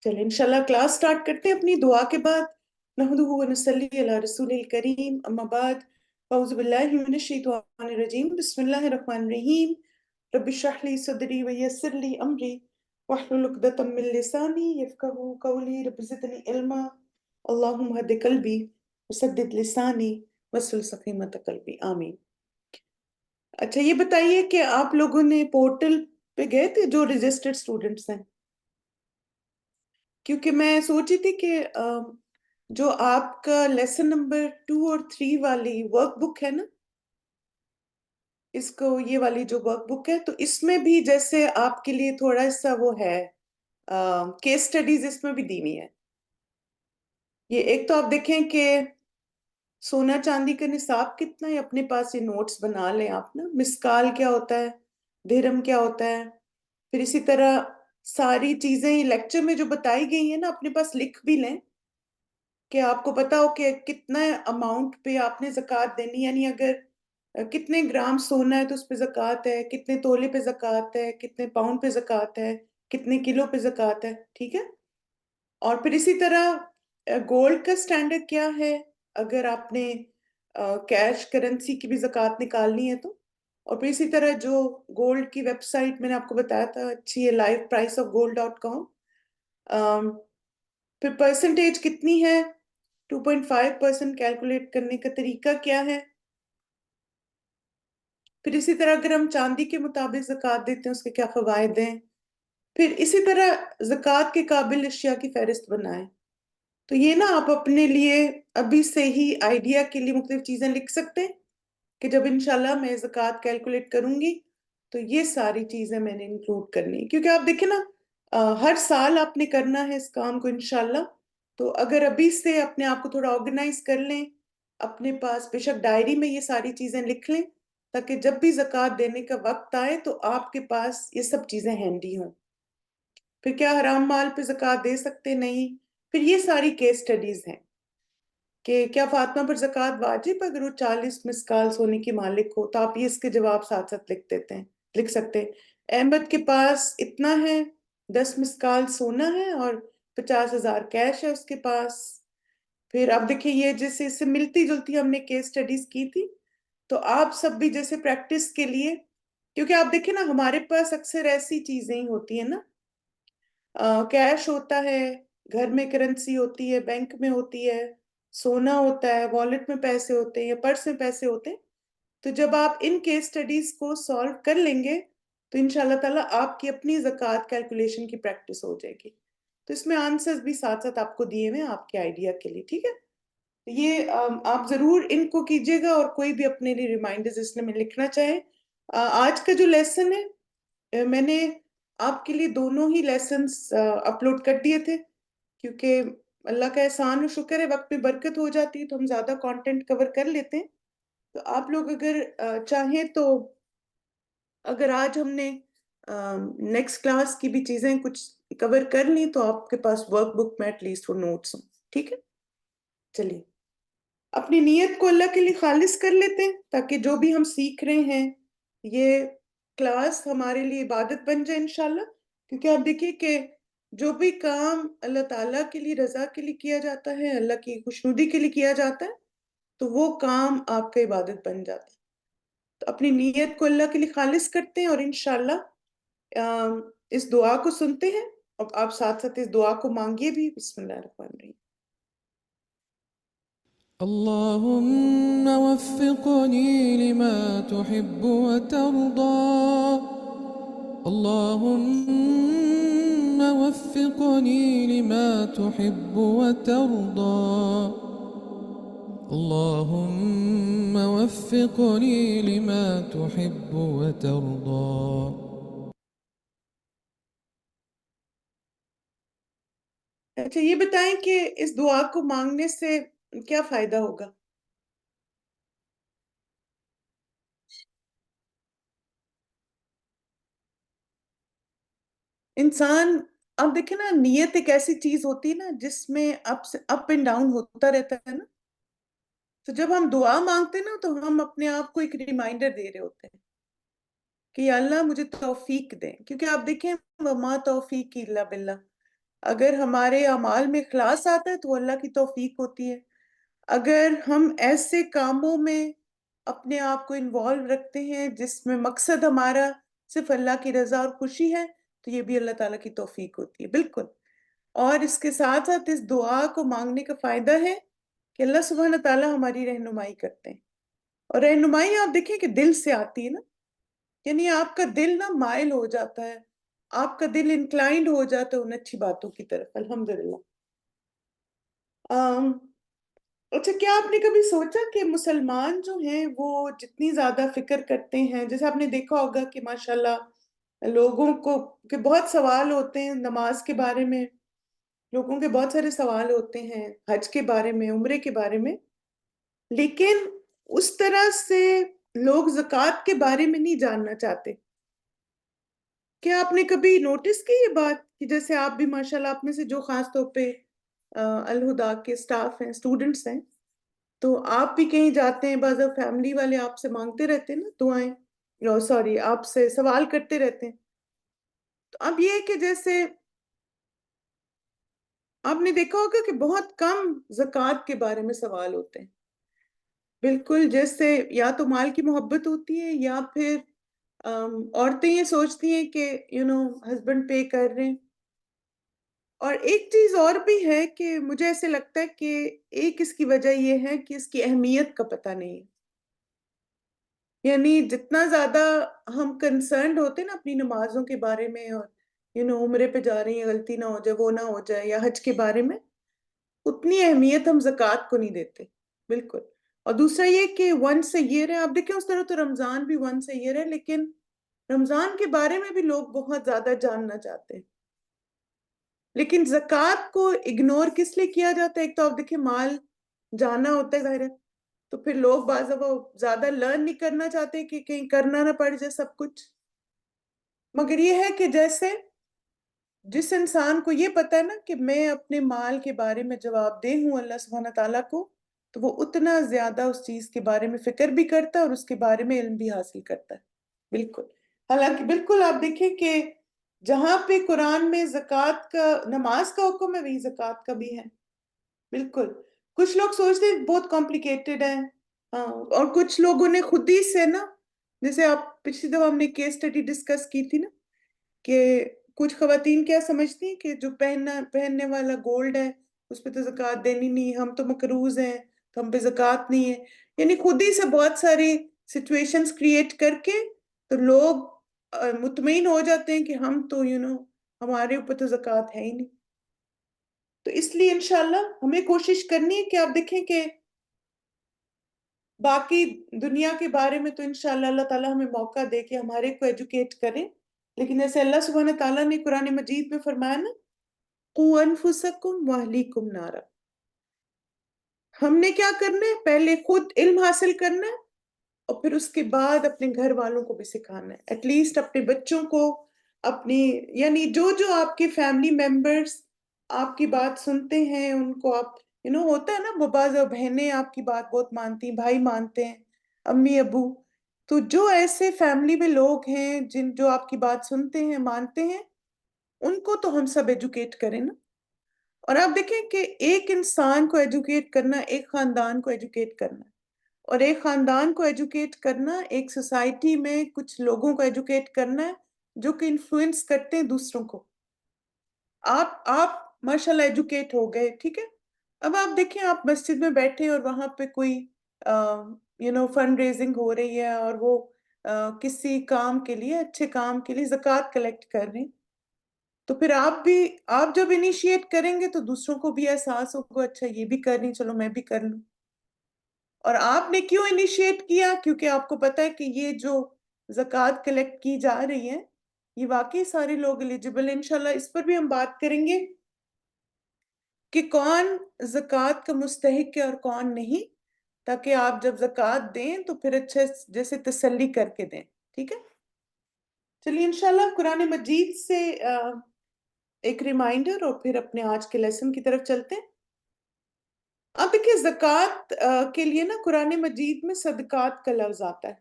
چلیں انشاءاللہ class start کرتے ہیں اپنی دعا کے بعد. نحمدہ و نصلی علی رسول الکریم اما بعد اعوذ باللہ من الشیطان الرجیم بسم اللہ الرحمن الرحیم رب اشرح لی صدری ویسر لی امری واحلل عقدۃ من لسانی یفقہوا قولی رب زدنی علما اللہم ہد قلبی وسدد لسانی واسلل سخیمۃ قلبی آمین. اچھا یہ بتائیے کہ آپ لوگوں نے پورٹل پہ گئے تھے جو رجسٹرڈ اسٹوڈنٹس ہیں؟ کیونکہ میں سوچی تھی کہ جو آپ کا لیسن نمبر 2 اور 3 والی ورک بک ہے نا، اس کو یہ والی جو ورک بک ہے تو اس میں بھی جیسے آپ کے لیے تھوڑا سا وہ ہے کیس سٹڈیز اس میں بھی دی ہوئی ہے. یہ ایک تو آپ دیکھیں کہ سونا چاندی کا نصاب کتنا ہے، اپنے پاس یہ نوٹس بنا لیں آپ نا. مسکال کیا ہوتا ہے، درہم کیا ہوتا ہے، پھر اسی طرح ساری چیزیں لیکچر میں جو بتائی گئی ہیں نا اپنے پاس لکھ بھی لیں کہ آپ کو پتا ہو کہ کتنا اماؤنٹ پہ آپ نے زکوٰۃ دینی. یعنی اگر کتنے گرام سونا ہے تو اس پہ زکوٰۃ ہے، کتنے تولے پہ زکوٰۃ ہے، کتنے پاؤنڈ پہ زکوٰۃ ہے، کتنے کلو پہ زکوٰۃ ہے. ٹھیک ہے. اور پھر اسی طرح گولڈ کا سٹینڈرڈ کیا ہے اگر آپ نے کیش کرنسی کی بھی زکوٰۃ نکالنی ہے تو. اور پھر اسی طرح جو گولڈ کی ویب سائٹ میں نے آپ کو بتایا تھا اچھی ہے، livepriceofgold.com. پھر پرسنٹیج کتنی ہے، 2.5% کیلکولیٹ کرنے کا طریقہ کیا ہے. پھر اسی طرح اگر ہم چاندی کے مطابق زکوٰۃ دیتے ہیں اس کے کیا فوائد ہیں. پھر اسی طرح زکوٰۃ کے قابل اشیاء کی فہرست بنائیں. تو یہ نا آپ اپنے لیے ابھی سے ہی آئیڈیا کے لیے مختلف چیزیں لکھ سکتے ہیں کہ جب انشاءاللہ میں زکوٰۃ کیلکولیٹ کروں گی تو یہ ساری چیزیں میں نے انکلوڈ کرنی ہے. کیونکہ آپ دیکھیں نا ہر سال آپ نے کرنا ہے اس کام کو انشاءاللہ. تو اگر ابھی سے اپنے آپ کو تھوڑا آرگنائز کر لیں، اپنے پاس بے شک ڈائری میں یہ ساری چیزیں لکھ لیں تاکہ جب بھی زکوٰۃ دینے کا وقت آئے تو آپ کے پاس یہ سب چیزیں ہینڈی ہوں. پھر کیا حرام مال پہ زکوٰۃ دے سکتے نہیں. پھر یہ ساری کیس سٹڈیز ہیں کہ کیا فاطمہ پر زکوٰۃ واجب اگر وہ 40 مسکال سونے کی مالک ہو. تو آپ یہ اس کے جواب ساتھ ساتھ لکھ سکتے ہیں. احمد کے پاس اتنا ہے، 10 مسکال سونا ہے اور 50,000 کیش ہے اس کے پاس. پھر آپ دیکھیں یہ جیسے اس سے ملتی جلتی ہم نے کیس سٹڈیز کی تھی. تو آپ سب بھی جیسے پریکٹس کے لیے، کیونکہ آپ دیکھیں نا ہمارے پاس اکثر ایسی چیزیں ہی ہوتی ہیں نا، کیش ہوتا ہے، گھر میں کرنسی ہوتی ہے، بینک میں ہوتی ہے، سونا ہوتا ہے، والیٹ میں پیسے ہوتے ہیں یا پرس میں پیسے ہوتے ہیں. تو جب آپ ان کیس سٹڈیز کو سالو کر لیں گے تو انشاءاللہ تعالیٰ آپ کی اپنی زکوٰۃ کیلکولیشن کی پریکٹس ہو جائے گی. تو اس میں آنسرز بھی ساتھ ساتھ آپ کو دیے ہوئے ہیں آپ کے آئیڈیا کے لیے. ٹھیک ہے. یہ آپ ضرور ان کو کیجیے گا اور کوئی بھی اپنے لیے ریمائنڈرز اس میں لکھنا چاہے. آج کا جو لیسن ہے میں نے آپ کے لیے دونوں ہی لیسنز اپلوڈ کر دیے تھے کیونکہ اللہ کا احسان و شکر ہے وقت میں برکت ہو جاتی ہے تو ہم زیادہ کانٹینٹ کور کر لیتے ہیں. تو آپ لوگ اگر چاہیں تو اگر آج ہم نے نیکسٹ کلاس کی بھی چیزیں کچھ کور کر لیں تو آپ کے پاس ورک بک میں ایٹ لیسٹ وہ نوٹس ہوں. ٹھیک ہے. چلیے اپنی نیت کو اللہ کے لیے خالص کر لیتے ہیں تاکہ جو بھی ہم سیکھ رہے ہیں یہ کلاس ہمارے لیے عبادت بن جائے انشاءاللہ. کیونکہ آپ دیکھیے کہ جو بھی کام اللہ تعالیٰ کے لیے رضا کے لیے کیا جاتا ہے، اللہ کی خوشنودی کے لیے کیا جاتا ہے تو وہ کام آپ کا عبادت بن جاتا ہے. تو اپنی نیت کو اللہ کے لیے خالص کرتے ہیں اور انشاءاللہ اس دعا کو سنتے ہیں اور آپ ساتھ ساتھ اس دعا کو مانگیے بھی. بسم اللہ الرحمن الرحیم. اللهم وفقني لما تحب وترضى اللهم وفقني لما تحب وترضى اللهم وفقني لما تحب وترضى. اچھا یہ بتائیں کہ اس دعا کو مانگنے سے کیا فائدہ ہوگا؟ انسان اب دیکھیں نا نیت ایک ایسی چیز ہوتی ہے نا جس میں اپ اینڈ ڈاؤن ہوتا رہتا ہے نا. تو جب ہم دعا مانگتے ہیں نا تو ہم اپنے آپ کو ایک ریمائنڈر دے رہے ہوتے ہیں کہ یا اللہ مجھے توفیق دیں. کیونکہ آپ دیکھیں وما توفیق الا باللہ، اگر ہمارے اعمال میں اخلاص آتا ہے تو وہ اللہ کی توفیق ہوتی ہے. اگر ہم ایسے کاموں میں اپنے آپ کو انوالو رکھتے ہیں جس میں مقصد ہمارا صرف اللہ کی رضا اور خوشی ہے تو یہ بھی اللہ تعالیٰ کی توفیق ہوتی ہے. بالکل. اور اس کے ساتھ ساتھ اس دعا کو مانگنے کا فائدہ ہے کہ اللہ سبحانہ تعالیٰ ہماری رہنمائی کرتے ہیں. اور رہنمائی آپ دیکھیں کہ دل سے آتی ہے نا، یعنی آپ کا دل نا مائل ہو جاتا ہے، آپ کا دل انکلائنڈ ہو جاتا ہے ان اچھی باتوں کی طرف. الحمدللہ. اچھا، کیا آپ نے کبھی سوچا کہ مسلمان جو ہیں وہ جتنی زیادہ فکر کرتے ہیں، جیسے آپ نے دیکھا ہوگا کہ ماشاءاللہ لوگوں کو کہ بہت سوال ہوتے ہیں نماز کے بارے میں، لوگوں کے بہت سارے سوال ہوتے ہیں حج کے بارے میں، عمرے کے بارے میں، لیکن اس طرح سے لوگ زکوٰۃ کے بارے میں نہیں جاننا چاہتے. کیا آپ نے کبھی نوٹس کی یہ بات کہ جیسے آپ بھی ماشاءاللہ، آپ میں سے جو خاص طور پہ الہدا کے سٹاف ہیں، اسٹوڈنٹس ہیں، تو آپ بھی کہیں جاتے ہیں، بعض فیملی والے آپ سے مانگتے رہتے ہیں نا دعائیں، سوری آپ سے سوال کرتے رہتے ہیں. تو اب یہ ہے کہ جیسے آپ نے دیکھا ہوگا کہ بہت کم زکوٰۃ کے بارے میں سوال ہوتے ہیں. بالکل، جیسے یا تو مال کی محبت ہوتی ہے یا پھر عورتیں یہ سوچتی ہیں کہ ہسبینڈ پے کر رہے ہیں. اور ایک چیز اور بھی ہے کہ مجھے ایسے لگتا ہے کہ ایک اس کی وجہ یہ ہے کہ اس کی اہمیت کا پتہ نہیں ہے. یعنی جتنا زیادہ ہم کنسرنڈ ہوتے ہیں نا اپنی نمازوں کے بارے میں، اور عمرے پہ جا رہی ہیں غلطی نہ ہو جائے، وہ نہ ہو جائے، یا حج کے بارے میں، اتنی اہمیت ہم زکوٰۃ کو نہیں دیتے. بالکل. اور دوسرا یہ کہ ونس اے ایئر ہے، آپ دیکھیں اس طرح تو رمضان بھی ونس اے ایئر ہے، لیکن رمضان کے بارے میں بھی لوگ بہت زیادہ جاننا چاہتے ہیں. لیکن زکوٰۃ کو اگنور کس لیے کیا جاتا ہے؟ ایک تو آپ دیکھیں مال جانا ہوتا ہے ظاہر ہے، تو پھر لوگ بعض دفعہ زیادہ لرن نہیں کرنا چاہتے کہ کہیں کرنا نہ پڑ جائے سب کچھ. مگر یہ ہے کہ جیسے جس انسان کو یہ پتا ہے نا کہ میں اپنے مال کے بارے میں جواب دہ ہوں اللہ سبحانہ تعالیٰ کو، تو وہ اتنا زیادہ اس چیز کے بارے میں فکر بھی کرتا ہے اور اس کے بارے میں علم بھی حاصل کرتا ہے. بالکل. حالانکہ بالکل آپ دیکھیں کہ جہاں پہ قرآن میں زکوٰۃ کا، نماز کا حکم ہے، وہی زکوٰۃ کا بھی ہے. بالکل. کچھ لوگ سوچتے ہیں بہت کمپلیکیٹڈ ہے، ہاں، اور کچھ لوگوں نے خود ہی سے نا، جیسے آپ پچھلی دفعہ ہم نے کیس اسٹڈی ڈسکس کی تھی نا، کہ کچھ خواتین کیا سمجھتی ہیں کہ جو پہننے والا گولڈ ہے اس پہ تو زکوٰۃ دینی نہیں، ہم تو مقروض ہیں تو ہم پہ زکوٰۃ نہیں ہے. یعنی خود ہی سے بہت ساری سچویشنز کریٹ کر کے تو لوگ مطمئن ہو جاتے ہیں کہ ہم تو ہمارے اوپر تو زکوٰۃ ہے ہی نہیں. تو اس لیے انشاءاللہ ہمیں کوشش کرنی ہے کہ آپ دیکھیں کہ باقی دنیا کے بارے میں تو انشاءاللہ اللہ تعالیٰ ہمیں موقع دے کہ ہمارے کو ایجوکیٹ کریں، لیکن جیسے اللہ سبحانہ تعالیٰ نے قرآن مجید میں فرمایا نا، قُوْ أَنفُسَكُمْ وَأَهْلِيكُمْ نَارًا، ہم نے کیا کرنا ہے؟ پہلے خود علم حاصل کرنا ہے اور پھر اس کے بعد اپنے گھر والوں کو بھی سکھانا ہے، ایٹ لیسٹ اپنے بچوں کو، اپنی یعنی جو آپ کے فیملی ممبرز آپ کی بات سنتے ہیں ان کو آپ ہوتا ہے نا، بعض بہنیں آپ کی بات بہت مانتی ہیں، بھائی مانتے ہیں، امی ابو، تو جو ایسے فیملی میں لوگ ہیں جو آپ کی بات سنتے ہیں، مانتے ہیں، ان کو تو ہم سب ایجوکیٹ کریں نا. اور آپ دیکھیں کہ ایک انسان کو ایجوکیٹ کرنا، ایک خاندان کو ایجوکیٹ کرنا، اور ایک خاندان کو ایجوکیٹ کرنا، ایک سوسائٹی میں کچھ لوگوں کو ایجوکیٹ کرنا ہے جو کہ انفلوئنس کرتے ہیں دوسروں کو. آپ ماشاءاللہ ایجوکیٹ ہو گئے، ٹھیک ہے، اب آپ دیکھیں آپ مسجد میں بیٹھے اور وہاں پہ کوئی فنڈ ریزنگ ہو رہی ہے اور وہ کسی کام کے لیے، اچھے کام کے لیے زکوٰۃ کلیکٹ کر رہے ہیں، تو پھر آپ جب انیشیٹ کریں گے تو دوسروں کو بھی احساس ہوگا، اچھا یہ بھی کر رہی، چلو میں بھی کر لوں. اور آپ نے کیوں انیشیٹ کیا؟ کیونکہ آپ کو پتا ہے کہ یہ جو زکوٰۃ کلیکٹ کی جا رہی ہے یہ واقعی سارے لوگ ایلیجبل ہیں. انشاءاللہ اس پر بھی ہم بات کریں گے کہ کون زکوٰۃ کا مستحق ہے اور کون نہیں، تاکہ آپ جب زکوٰۃ دیں تو پھر اچھے جیسے تسلی کر کے دیں. ٹھیک ہے، چلیے انشاءاللہ قرآن مجید سے ایک ریمائنڈر اور پھر اپنے آج کے لیسن کی طرف چلتے ہیں. اب دیکھیں زکوٰۃ کے لیے نا قرآن مجید میں صدقات کا لفظ آتا ہے.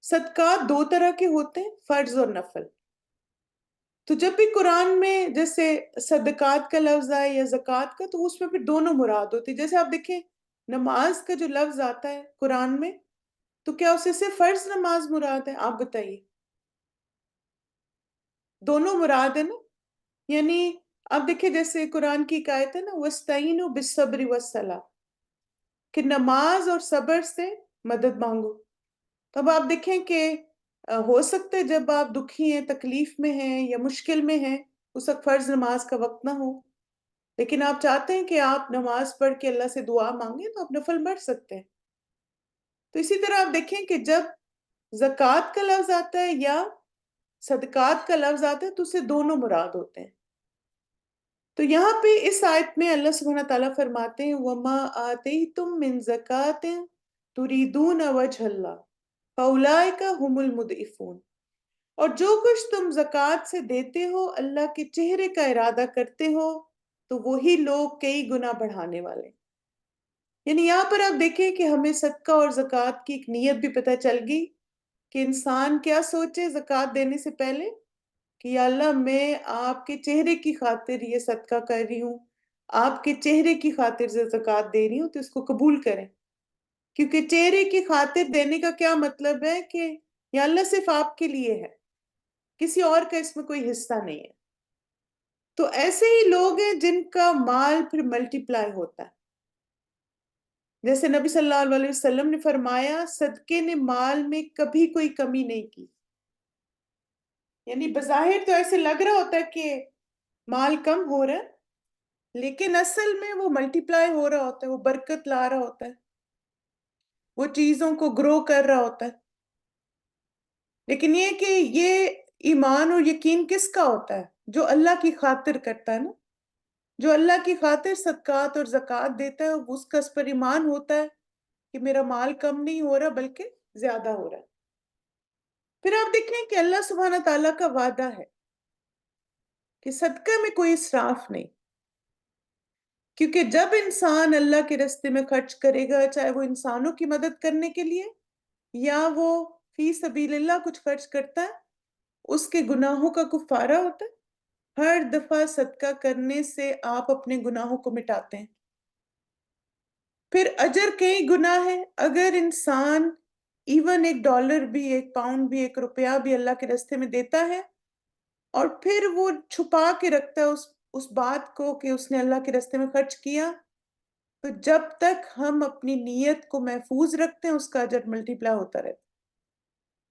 صدقات دو طرح کے ہوتے ہیں، فرض اور نفل. تو جب بھی قرآن میں جیسے صدقات کا لفظ آئے یا زکوٰۃ کا، تو اس میں پھر دونوں مراد ہوتی ہے. جیسے آپ دیکھیں نماز کا جو لفظ آتا ہے قرآن میں، تو کیا اسے صرف فرض نماز مراد ہے؟ آپ بتائیے. دونوں مراد ہے نا. یعنی آپ دیکھیں جیسے قرآن کی ایک آیت ہے نا، وَاسْتَعِینُوا بِالصَّبْرِ وَالصَّلَاةِ، کہ نماز اور صبر سے مدد مانگو. تو اب آپ دیکھیں کہ ہو سکتا ہے جب آپ دکھی ہیں، تکلیف میں ہیں یا مشکل میں ہیں، اس وقت فرض نماز کا وقت نہ ہو، لیکن آپ چاہتے ہیں کہ آپ نماز پڑھ کے اللہ سے دعا مانگیں، تو آپ نفل پڑھ سکتے ہیں. تو اسی طرح آپ دیکھیں کہ جب زکوٰۃ کا لفظ آتا ہے یا صدقات کا لفظ آتا ہے، تو اسے دونوں مراد ہوتے ہیں. تو یہاں پہ اس آیت میں اللہ سبحانہ تعالیٰ فرماتے ہیں وَمَا آتَيْتُم مِّن زَكَاةٍ تُرِيدُونَ وَجْهَ اللَّهِ فَأُولَٰئِكَ هُمُ الْمُضْعِفُونَ، اور جو کچھ تم زکوٰۃ سے دیتے ہو اللہ کے چہرے کا ارادہ کرتے ہو، تو وہی لوگ کئی گنا بڑھانے والے. یعنی یہاں پر آپ دیکھیں کہ ہمیں صدقہ اور زکوٰۃ کی ایک نیت بھی پتہ چل گئی کہ انسان کیا سوچے زکوٰۃ دینے سے پہلے کہ یا اللہ میں آپ کے چہرے کی خاطر یہ صدقہ کر رہی ہوں، آپ کے چہرے کی خاطر سے زکوٰۃ دے رہی ہوں، تو اس کو قبول کریں. کیونکہ چہرے کی خاطر دینے کا کیا مطلب ہے کہ یا اللہ صرف آپ کے لیے ہے، کسی اور کا اس میں کوئی حصہ نہیں ہے. تو ایسے ہی لوگ ہیں جن کا مال پھر ملٹی پلائی ہوتا ہے. جیسے نبی صلی اللہ علیہ وسلم نے فرمایا صدقے نے مال میں کبھی کوئی کمی نہیں کی. یعنی بظاہر تو ایسے لگ رہا ہوتا ہے کہ مال کم ہو رہا ہے، لیکن اصل میں وہ ملٹی پلائی ہو رہا ہوتا ہے، وہ برکت لا رہا ہوتا ہے، وہ چیزوں کو گرو کر رہا ہوتا ہے. لیکن یہ کہ یہ ایمان اور یقین کس کا ہوتا ہے؟ جو اللہ کی خاطر کرتا ہے نا. جو اللہ کی خاطر صدقات اور زکوٰۃ دیتا ہے، اس کا اس پر ایمان ہوتا ہے کہ میرا مال کم نہیں ہو رہا بلکہ زیادہ ہو رہا ہے. پھر آپ دیکھیں کہ اللہ سبحانہ تعالیٰ کا وعدہ ہے کہ صدقہ میں کوئی اسراف نہیں. کیونکہ جب انسان اللہ کے راستے میں خرچ کرے گا، چاہے وہ انسانوں کی مدد کرنے کے لیے یا وہ فی سبیل اللہ کچھ خرچ کرتا ہے، اس کے گناہوں کا کفارہ ہوتا ہے. ہر دفعہ صدقہ کرنے سے آپ اپنے گناہوں کو مٹاتے ہیں. پھر اجر کئی گنا ہے. اگر انسان ایون $1 بھی، £1 بھی، ₹1 بھی اللہ کے راستے میں دیتا ہے اور پھر وہ چھپا کے رکھتا ہے اس بات کو کہ اس نے اللہ کے راستے میں خرچ کیا، تو جب تک ہم اپنی نیت کو محفوظ رکھتے ہیں اس کا اجر ملٹی پلائی ہوتا رہتا ہے.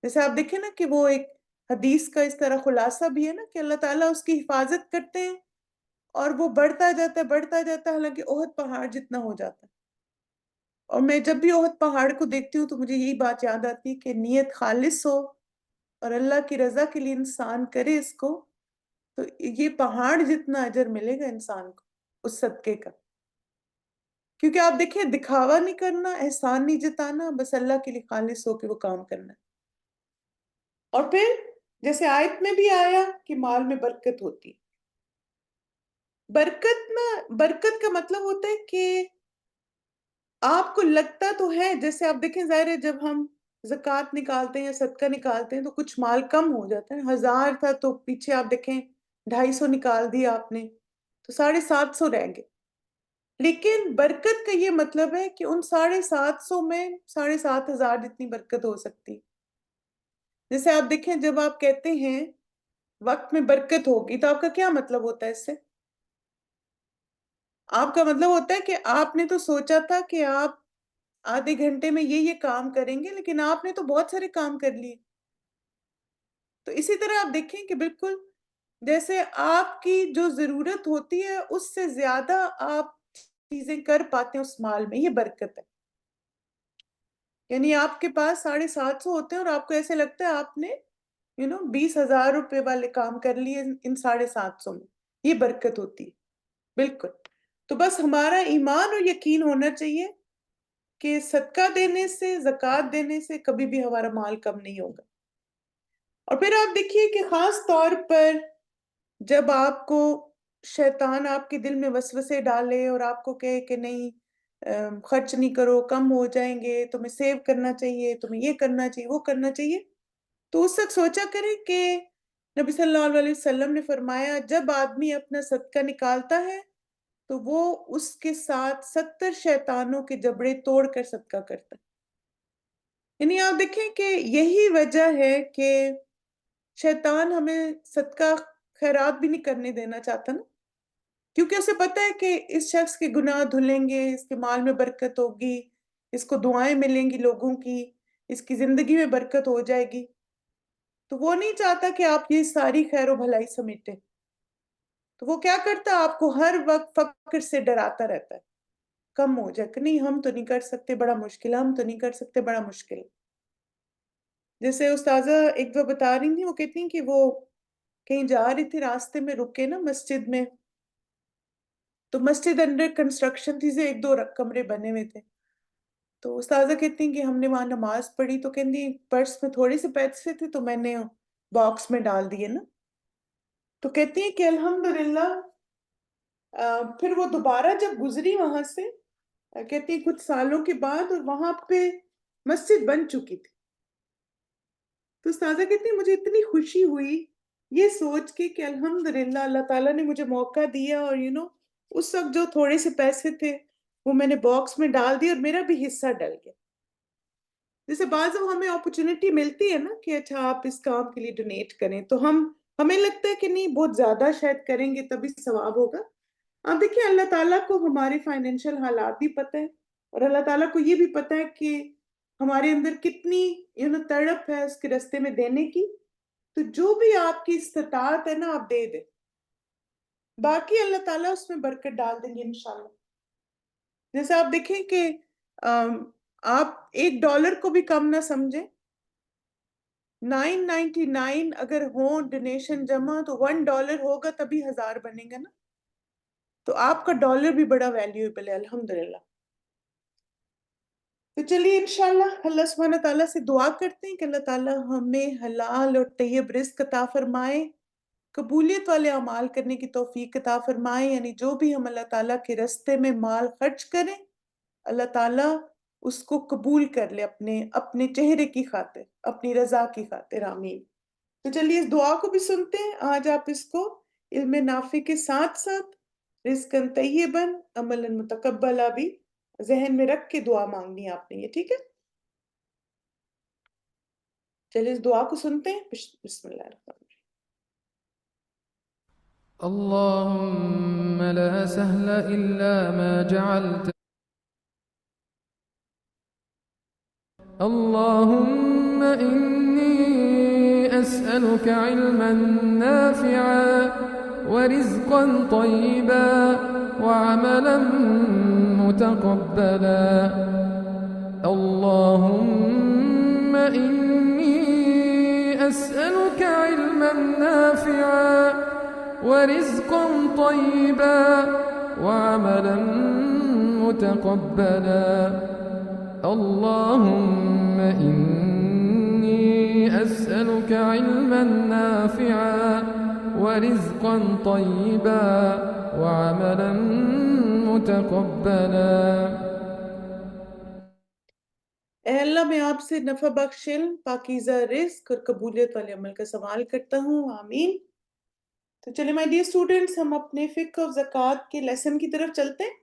جیسے آپ دیکھیں نا کہ وہ ایک حدیث کا اس طرح خلاصہ بھی ہے نا کہ اللہ تعالیٰ اس کی حفاظت کرتے ہیں اور وہ بڑھتا جاتا ہے، بڑھتا جاتا ہے، حالانکہ احد پہاڑ جتنا ہو جاتا ہے. اور میں جب بھی احد پہاڑ کو دیکھتی ہوں تو مجھے یہی بات یاد آتی ہے کہ نیت خالص ہو اور اللہ کی رضا کے لیے انسان کرے اس کو، تو یہ پہاڑ جتنا اجر ملے گا انسان کو اس صدقے کا. کیونکہ آپ دیکھیں دکھاوا نہیں کرنا، احسان نہیں جتانا، بس اللہ کے لیے خالص ہو کے وہ کام کرنا. اور پھر جیسے آیت میں بھی آیا کہ مال میں برکت ہوتی ہے. برکت کا مطلب ہوتا ہے کہ آپ کو لگتا تو ہے، جیسے آپ دیکھیں ظاہر ہے جب ہم زکوٰۃ نکالتے ہیں یا صدقہ نکالتے ہیں تو کچھ مال کم ہو جاتا ہے. 1000 تھا تو پیچھے آپ دیکھیں 250 نکال دیا آپ نے تو 750 رہ گئے. لیکن برکت کا یہ مطلب ہے کہ ان 750 میں 7500 جتنی برکت ہو سکتی. جیسے آپ دیکھیں جب آپ کہتے ہیں وقت میں برکت ہوگی تو آپ کا کیا مطلب ہوتا ہے اس سے؟ آپ کا مطلب ہوتا ہے کہ آپ نے تو سوچا تھا کہ آپ آدھے گھنٹے میں یہ کام کریں گے، لیکن آپ نے تو بہت سارے کام کر لیے. تو اسی طرح آپ دیکھیں کہ بالکل جیسے آپ کی جو ضرورت ہوتی ہے اس سے زیادہ آپ چیزیں کر پاتے ہیں اس مال میں، یہ برکت ہے. یعنی آپ کے پاس 750 ہوتے ہیں اور آپ کو ایسے لگتا ہے آپ نے 20,000 والے کام کر لیے ان 750 میں، یہ برکت ہوتی ہے. بالکل. تو بس ہمارا ایمان اور یقین ہونا چاہیے کہ صدقہ دینے سے، زکوٰۃ دینے سے کبھی بھی ہمارا مال کم نہیں ہوگا. اور پھر آپ دیکھیے کہ خاص طور پر جب آپ کو شیطان آپ کے دل میں وسوسے ڈالے اور آپ کو کہے کہ نہیں خرچ نہیں کرو، کم ہو جائیں گے، تمہیں سیو کرنا چاہیے، تمہیں یہ کرنا چاہیے، وہ کرنا چاہیے، تو اس وقت سوچا کریں کہ نبی صلی اللہ علیہ وسلم نے فرمایا جب آدمی اپنا صدقہ نکالتا ہے تو وہ اس کے ساتھ 70 شیطانوں کے جبڑے توڑ کر صدقہ کرتا ہے. یعنی آپ دیکھیں کہ یہی وجہ ہے کہ شیطان ہمیں صدقہ خیرات بھی نہیں کرنے دینا چاہتا نا، کیونکہ اسے پتہ ہے کہ اس شخص کے گناہ دھلیں گے، اس کے مال میں برکت ہوگی، اس کو دعائیں ملیں گی لوگوں کی، اس کی زندگی میں برکت ہو جائے گی. تو وہ نہیں چاہتا کہ آپ یہ ساری خیر و بھلائی سمیٹیں. تو وہ کیا کرتا ہے؟ آپ کو ہر وقت فقر سے ڈراتا رہتا ہے، کم ہو جائے کہ نہیں ہم تو نہیں کر سکتے، بڑا مشکل، ہم تو نہیں کر سکتے، بڑا مشکل. جیسے استاذہ ایک دو بتا رہی تھی، وہ کہتی ہیں کہ وہ کہیں جا رہی تھی، راستے میں رکے نا مسجد میں، تو مسجد انڈر کنسٹرکشن تھی، سے ایک دو کمرے بنے ہوئے تھے. تو استاذہ کہتی ہیں کہ ہم نے وہاں نماز پڑھی، تو کہتی پرس میں تھوڑے سے پیسے تھے تو میں نے باکس میں ڈال دیے نا. تو کہتی ہیں کہ الحمدللہ پھر وہ دوبارہ جب گزری وہاں سے، کہتی ہیں کچھ سالوں کے بعد، اور وہاں پہ مسجد بن چکی تھی. تو استاذہ کہتی ہیں مجھے اتنی خوشی ہوئی یہ سوچ کے کہ الحمدللہ اللہ تعالیٰ نے مجھے موقع دیا، اور اس وقت جو تھوڑے سے پیسے تھے وہ میں نے باکس میں ڈال دی اور میرا بھی حصہ ڈل گیا. جیسے بعض ہمیں اپرچونٹی ملتی ہے نا کہ اچھا آپ اس کام کے لیے ڈونیٹ کریں، تو ہمیں لگتا ہے کہ نہیں بہت زیادہ شاید کریں گے تبھی ثواب ہوگا. آپ دیکھیں اللہ تعالیٰ کو ہمارے فائنینشیل حالات بھی پتہ ہے، اور اللہ تعالیٰ کو یہ بھی پتہ ہے کہ ہمارے اندر کتنی تڑپ ہے اس کے رستے میں دینے کی. تو جو بھی آپ کی استطاعت ہے نا آپ دے دیں، باقی اللہ تعالیٰ اس میں برکت ڈال دیں گے انشاءاللہ. جیسے آپ دیکھیں کہ آپ $1 کو بھی کم نہ سمجھیں، 9.99 اگر ہوں ڈونیشن جمع تو $1 ہوگا تبھی 1000 بنے گا نا. تو آپ کا ڈالر بھی بڑا ویلیویبل ہے الحمدللہ. تو چلیے انشاءاللہ اللہ سبحانہ تعالیٰ سے دعا کرتے ہیں کہ اللہ تعالیٰ ہمیں حلال اور طیب رزق عطا فرمائے، قبولیت والے اعمال کرنے کی توفیق عطا فرمائے. یعنی جو بھی ہم اللہ تعالیٰ کے رستے میں مال خرچ کریں، اللہ تعالیٰ اس کو قبول کر لے اپنے چہرے کی خاطر، اپنی رضا کی خاطر. آمین. تو چلیے اس دعا کو بھی سنتے ہیں. آج آپ اس کو علم نافع کے ساتھ ساتھ رزقاً طیباً عملاً متقبلا بھی ذہن میں رکھ کے دعا مانگنی ہے آپ نے، یہ ٹھیک ہے؟ چلیے اس دعا کو سنتے ہیں. بسم اللہ الرحمن الرحیم. اللهم لا سهل إلا ما جعلته اللهم إني أسألك علما نافعا ورزقا طيبا وعملا متقبلا. اللهم إني أسألك علما نافعا ورزقا طيبا وعملا متقبلا. اللهم إني أسألك علما نافعا ورزقا طيبا وعملا متقبلا. اے اللہ میں آپ سے نفع بخش علم، پاکیزہ رزق اور قبولیت والے عمل کا سوال کرتا ہوں. آمین. تو چلے مائی ڈیئر اسٹوڈنٹس، ہم اپنے فقہ و زکوٰۃ کے لیسن کی طرف چلتے ہیں.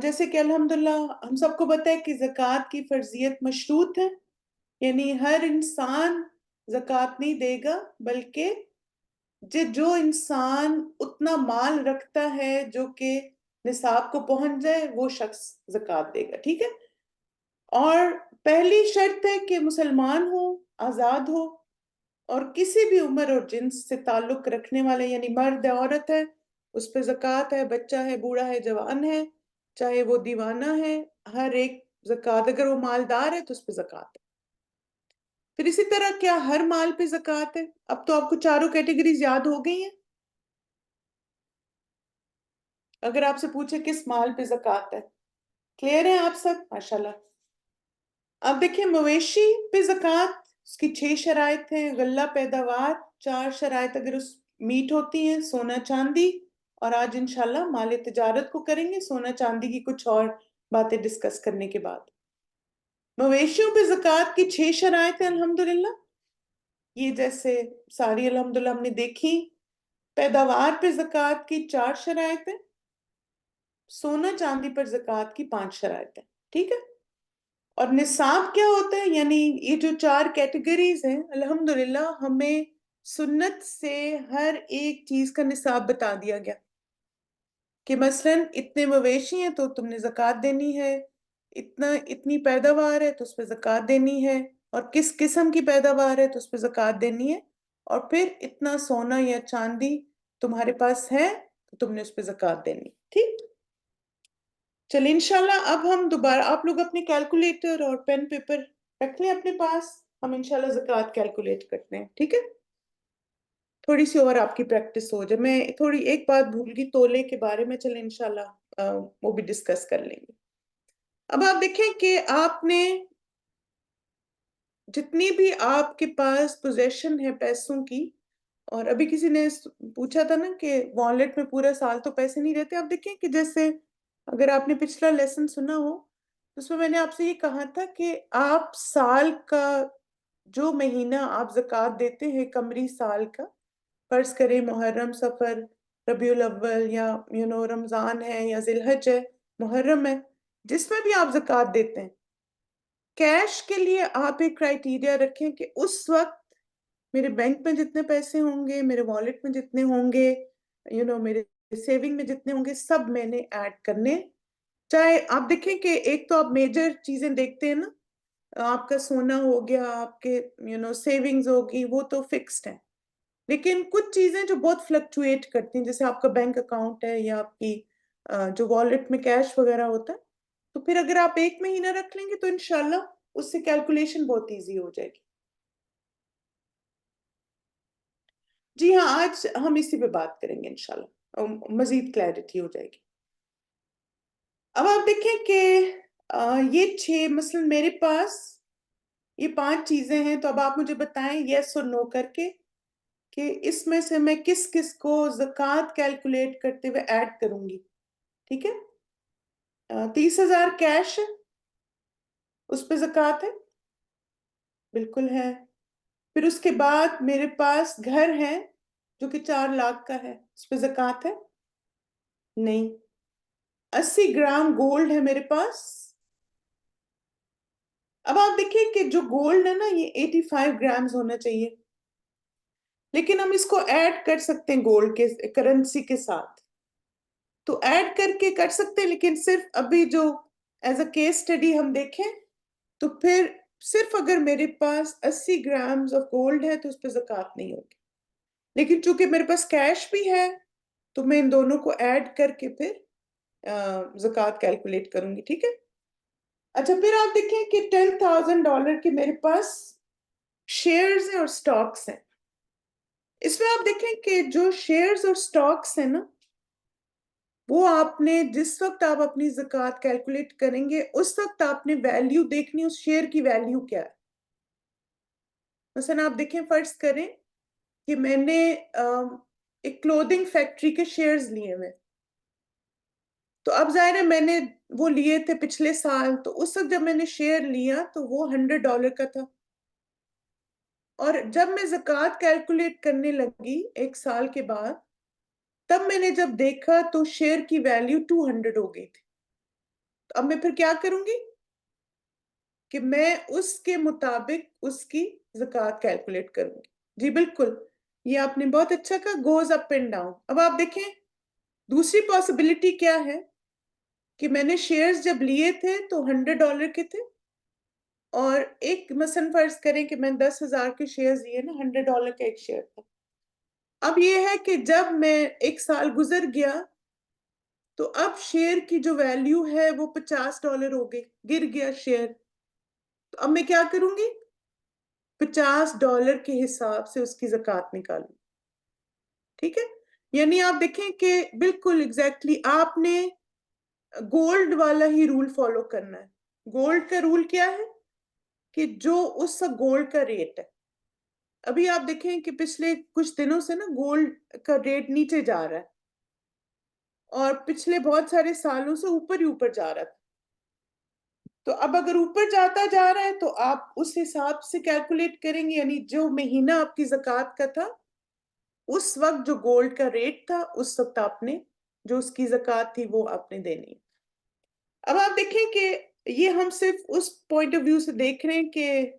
جیسے کہ الحمدللہ ہم سب کو پتہ ہے کہ زکوٰۃ کی فرضیت مشروط ہے، یعنی ہر انسان زکوٰۃ نہیں دے گا، بلکہ جو انسان اتنا مال رکھتا ہے جو کہ نصاب کو پہنچ جائے وہ شخص زکوٰۃ دے گا. ٹھیک ہے؟ اور پہلی شرط ہے کہ مسلمان ہو، آزاد ہو، اور کسی بھی عمر اور جنس سے تعلق رکھنے والے، یعنی مرد ہے عورت ہے اس پہ زکوٰۃ ہے، بچہ ہے بوڑھا ہے جوان ہے، چاہے وہ دیوانہ ہے، ہر ایک زکوٰۃ. اگر وہ مالدار ہے تو اس پہ زکوٰۃ ہے. پھر اسی طرح کیا ہر مال پہ زکوٰۃ ہے؟ اب تو آپ کو چاروں کیٹیگریز یاد ہو گئی ہیں. اگر آپ سے پوچھے کس مال پہ زکوٰۃ ہے، کلیئر ہیں آپ سب؟ ماشاءاللہ. اب دیکھیں مویشی پہ زکوٰۃ، اس کی 6 شرائط ہیں. غلہ پیداوار 4 شرائط اگر اس میٹ ہوتی ہیں. سونا چاندی، اور آج انشاءاللہ مال تجارت کو کریں گے، سونا چاندی کی کچھ اور باتیں ڈسکس کرنے کے بعد. مویشیوں پہ زکوٰۃ کی 6 شرائط ہیں الحمدللہ. یہ جیسے ساری الحمدللہ ہم نے دیکھی، پیداوار پہ زکوٰۃ کی 4 شرائطیں، سونا چاندی پر زکوٰۃ کی 5 شرائطیں، ٹھیک ہے؟ اور نصاب کیا ہوتا ہے؟ یعنی یہ جو 4 کیٹیگریز ہیں، الحمدللہ ہمیں سنت سے ہر ایک چیز کا نصاب بتا دیا گیا کہ مثلاً اتنے مویشی ہیں تو تم نے زکوٰۃ دینی ہے، اتنی پیداوار ہے تو اس پہ زکوٰۃ دینی ہے، اور کس قسم کی پیداوار ہے تو اس پہ زکوٰۃ دینی ہے، اور پھر اتنا سونا یا چاندی تمہارے پاس ہے تو تم نے اس پہ زکوٰۃ دینی، ٹھیک؟ چلیں انشاءاللہ اب ہم دوبارہ، آپ لوگ اپنے کیلکولیٹر اور پین پیپر رکھ لیں اپنے پاس، ہم انشاءاللہ زکوٰۃ کیلکولیٹ کرتے ہیں، ٹھیک ہے؟ تھوڑی سی اور آپ کی پریکٹس ہو جائے، میں تھوڑی ایک بات بھول گئی تولے کے بارے میں، چلیں انشاءاللہ وہ بھی ڈسکس کر لیں گے۔ اب آپ دیکھیں کہ آپ نے جتنی بھی آپ کے پاس پوزیشن ہے پیسوں کی، اور ابھی کسی نے پوچھا تھا نا کہ والیٹ میں پورا سال تو پیسے نہیں رہتے، آپ دیکھیں کہ جیسے اگر آپ نے پچھلا لیسن سنا ہو تو اس میں میں نے آپ سے یہ کہا تھا کہ آپ سال کا جو مہینہ آپ زکوٰۃ دیتے ہیں قمری سال کا، فرض کریں محرم، صفر، ربیع الاول، یا رمضان ہے یا ذی الحج ہے، محرم ہے، جس میں بھی آپ زکوٰۃ دیتے ہیں، کیش کے لیے آپ ایک کرائیٹیریا رکھیں کہ اس وقت میرے بینک میں جتنے پیسے ہوں گے، میرے والیٹ میں جتنے ہوں گے، میرے سیونگ میں جتنے ہوں گے، سب میں نے ایڈ کرنے۔ چاہے آپ دیکھیں کہ ایک تو آپ میجر چیزیں دیکھتے ہیں نا، آپ کا سونا ہو گیا، آپ کے سیونگز ہوگی، وہ تو فکسڈ ہیں، لیکن کچھ چیزیں جو بہت فلکچویٹ کرتی ہیں، جیسے آپ کا بینک اکاؤنٹ ہے یا آپ کی جو والیٹ میں کیش وغیرہ ہوتا ہے، تو پھر اگر آپ ایک مہینہ رکھ لیں گے تو انشاءاللہ اس سے کیلکولیشن بہت ایزی ہو جائے گی۔ جی ہاں، آج ہم اسی پہ بات کریں گے انشاءاللہ، مزید کلیئرٹی ہو جائے گی۔ اب آپ دیکھیں کہ یہ 6 مثلا میرے پاس یہ 5 چیزیں ہیں، تو اب آپ مجھے بتائیں یس اور نو کر کے کہ اس میں سے میں کس کس کو زکوٰۃ کیلکولیٹ کرتے ہوئے ایڈ کروں گی، ٹھیک ہے؟ 30,000 کیش اس پہ زکوٰۃ ہے؟ بالکل ہے۔ پھر اس کے بعد میرے پاس گھر ہے جو کہ 4 لاکھ کا ہے، اس پہ زکوٰۃ ہے؟ نہیں۔ 80 گرام گولڈ ہے میرے پاس۔ اب آپ دیکھیں کہ جو گولڈ ہے نا، یہ 85 گرامز ہونا چاہیے، لیکن ہم اس کو ایڈ کر سکتے ہیں گولڈ کے کرنسی کے ساتھ، تو ایڈ کر کے کر سکتے ہیں، لیکن صرف ابھی جو ایز اے کیس اسٹڈی ہم دیکھیں تو پھر صرف اگر میرے پاس 80 گرامز آف گولڈ ہے تو اس پہ زکوٰۃ نہیں ہوگی، لیکن چونکہ میرے پاس کیش بھی ہے تو میں ان دونوں کو ایڈ کر کے پھر زکوٰۃ کیلکولیٹ کروں گی، ٹھیک ہے؟ اچھا، پھر آپ دیکھیں کہ $10,000 کے میرے پاس شیئرز ہیں اور سٹاکس ہیں۔ اس میں آپ دیکھیں کہ جو شیئرز اور سٹاکس ہیں نا، وہ آپ نے جس وقت آپ اپنی زکوٰۃ کیلکولیٹ کریں گے اس وقت آپ نے ویلیو دیکھنی، اس شیئر کی ویلیو کیا ہے۔ مثلا آپ دیکھیں، فرض کریں کہ میں نے ایک کلودنگ فیکٹری کے شیئرز لیے ہوئے، تو اب ظاہر ہے میں نے وہ لیے تھے پچھلے سال، تو اس وقت جب میں نے شیئر لیا تو وہ $100 کا تھا، اور جب میں زکوٰۃ کیلکولیٹ کرنے لگی ایک سال کے بعد، تب میں نے جب دیکھا تو شیئر کی ویلیو 200 ہو گئی تھی۔ تو اب میں پھر کیا کروں گی کہ میں اس کے مطابق اس کی زکوٰۃ کیلکولیٹ کروں گی۔ جی بالکل، یہ آپ نے بہت اچھا کہا، گوز اپ اینڈ ڈاؤن۔ اب آپ دیکھیں دوسری پاسبلٹی کیا ہے کہ میں نے شیئرز جب لیے تھے تو $100 کے تھے، اور ایک مثلا فرض کریں کہ میں 10,000 کے شیئرز لیے نا، $100 کا ایک شیئر تھا۔ اب یہ ہے کہ جب میں ایک سال گزر گیا تو اب شیئر کی جو ویلیو ہے وہ $50 ہو گئی، گر گیا شیئر، تو اب میں کیا کروں گی؟ $50 کے حساب سے اس کی زکوٰۃ نکالوں، ٹھیک ہے؟ یعنی آپ دیکھیں کہ بالکل ایگزیکٹلی آپ نے گولڈ والا ہی رول فالو کرنا ہے۔ گولڈ کا رول کیا ہے کہ جو اس گولڈ کا ریٹ ہے، ابھی آپ دیکھیں کہ پچھلے کچھ دنوں سے نا گولڈ کا ریٹ نیچے جا رہا ہے، اور پچھلے بہت سارے سالوں سے اوپر ہی اوپر جا رہا تھا، تو اب اگر اوپر جاتا جا رہا ہے تو آپ اس حساب سے کیلکولیٹ کریں گے، یعنی جو مہینہ آپ کی زکوٰۃ کا تھا اس وقت جو گولڈ کا ریٹ تھا اس وقت آپ نے جو اس کی زکوٰۃ تھی وہ آپ نے دینی. اب آپ دیکھیں کہ یہ ہم صرف اس پوائنٹ آف ویو سے دیکھ رہے ہیں کہ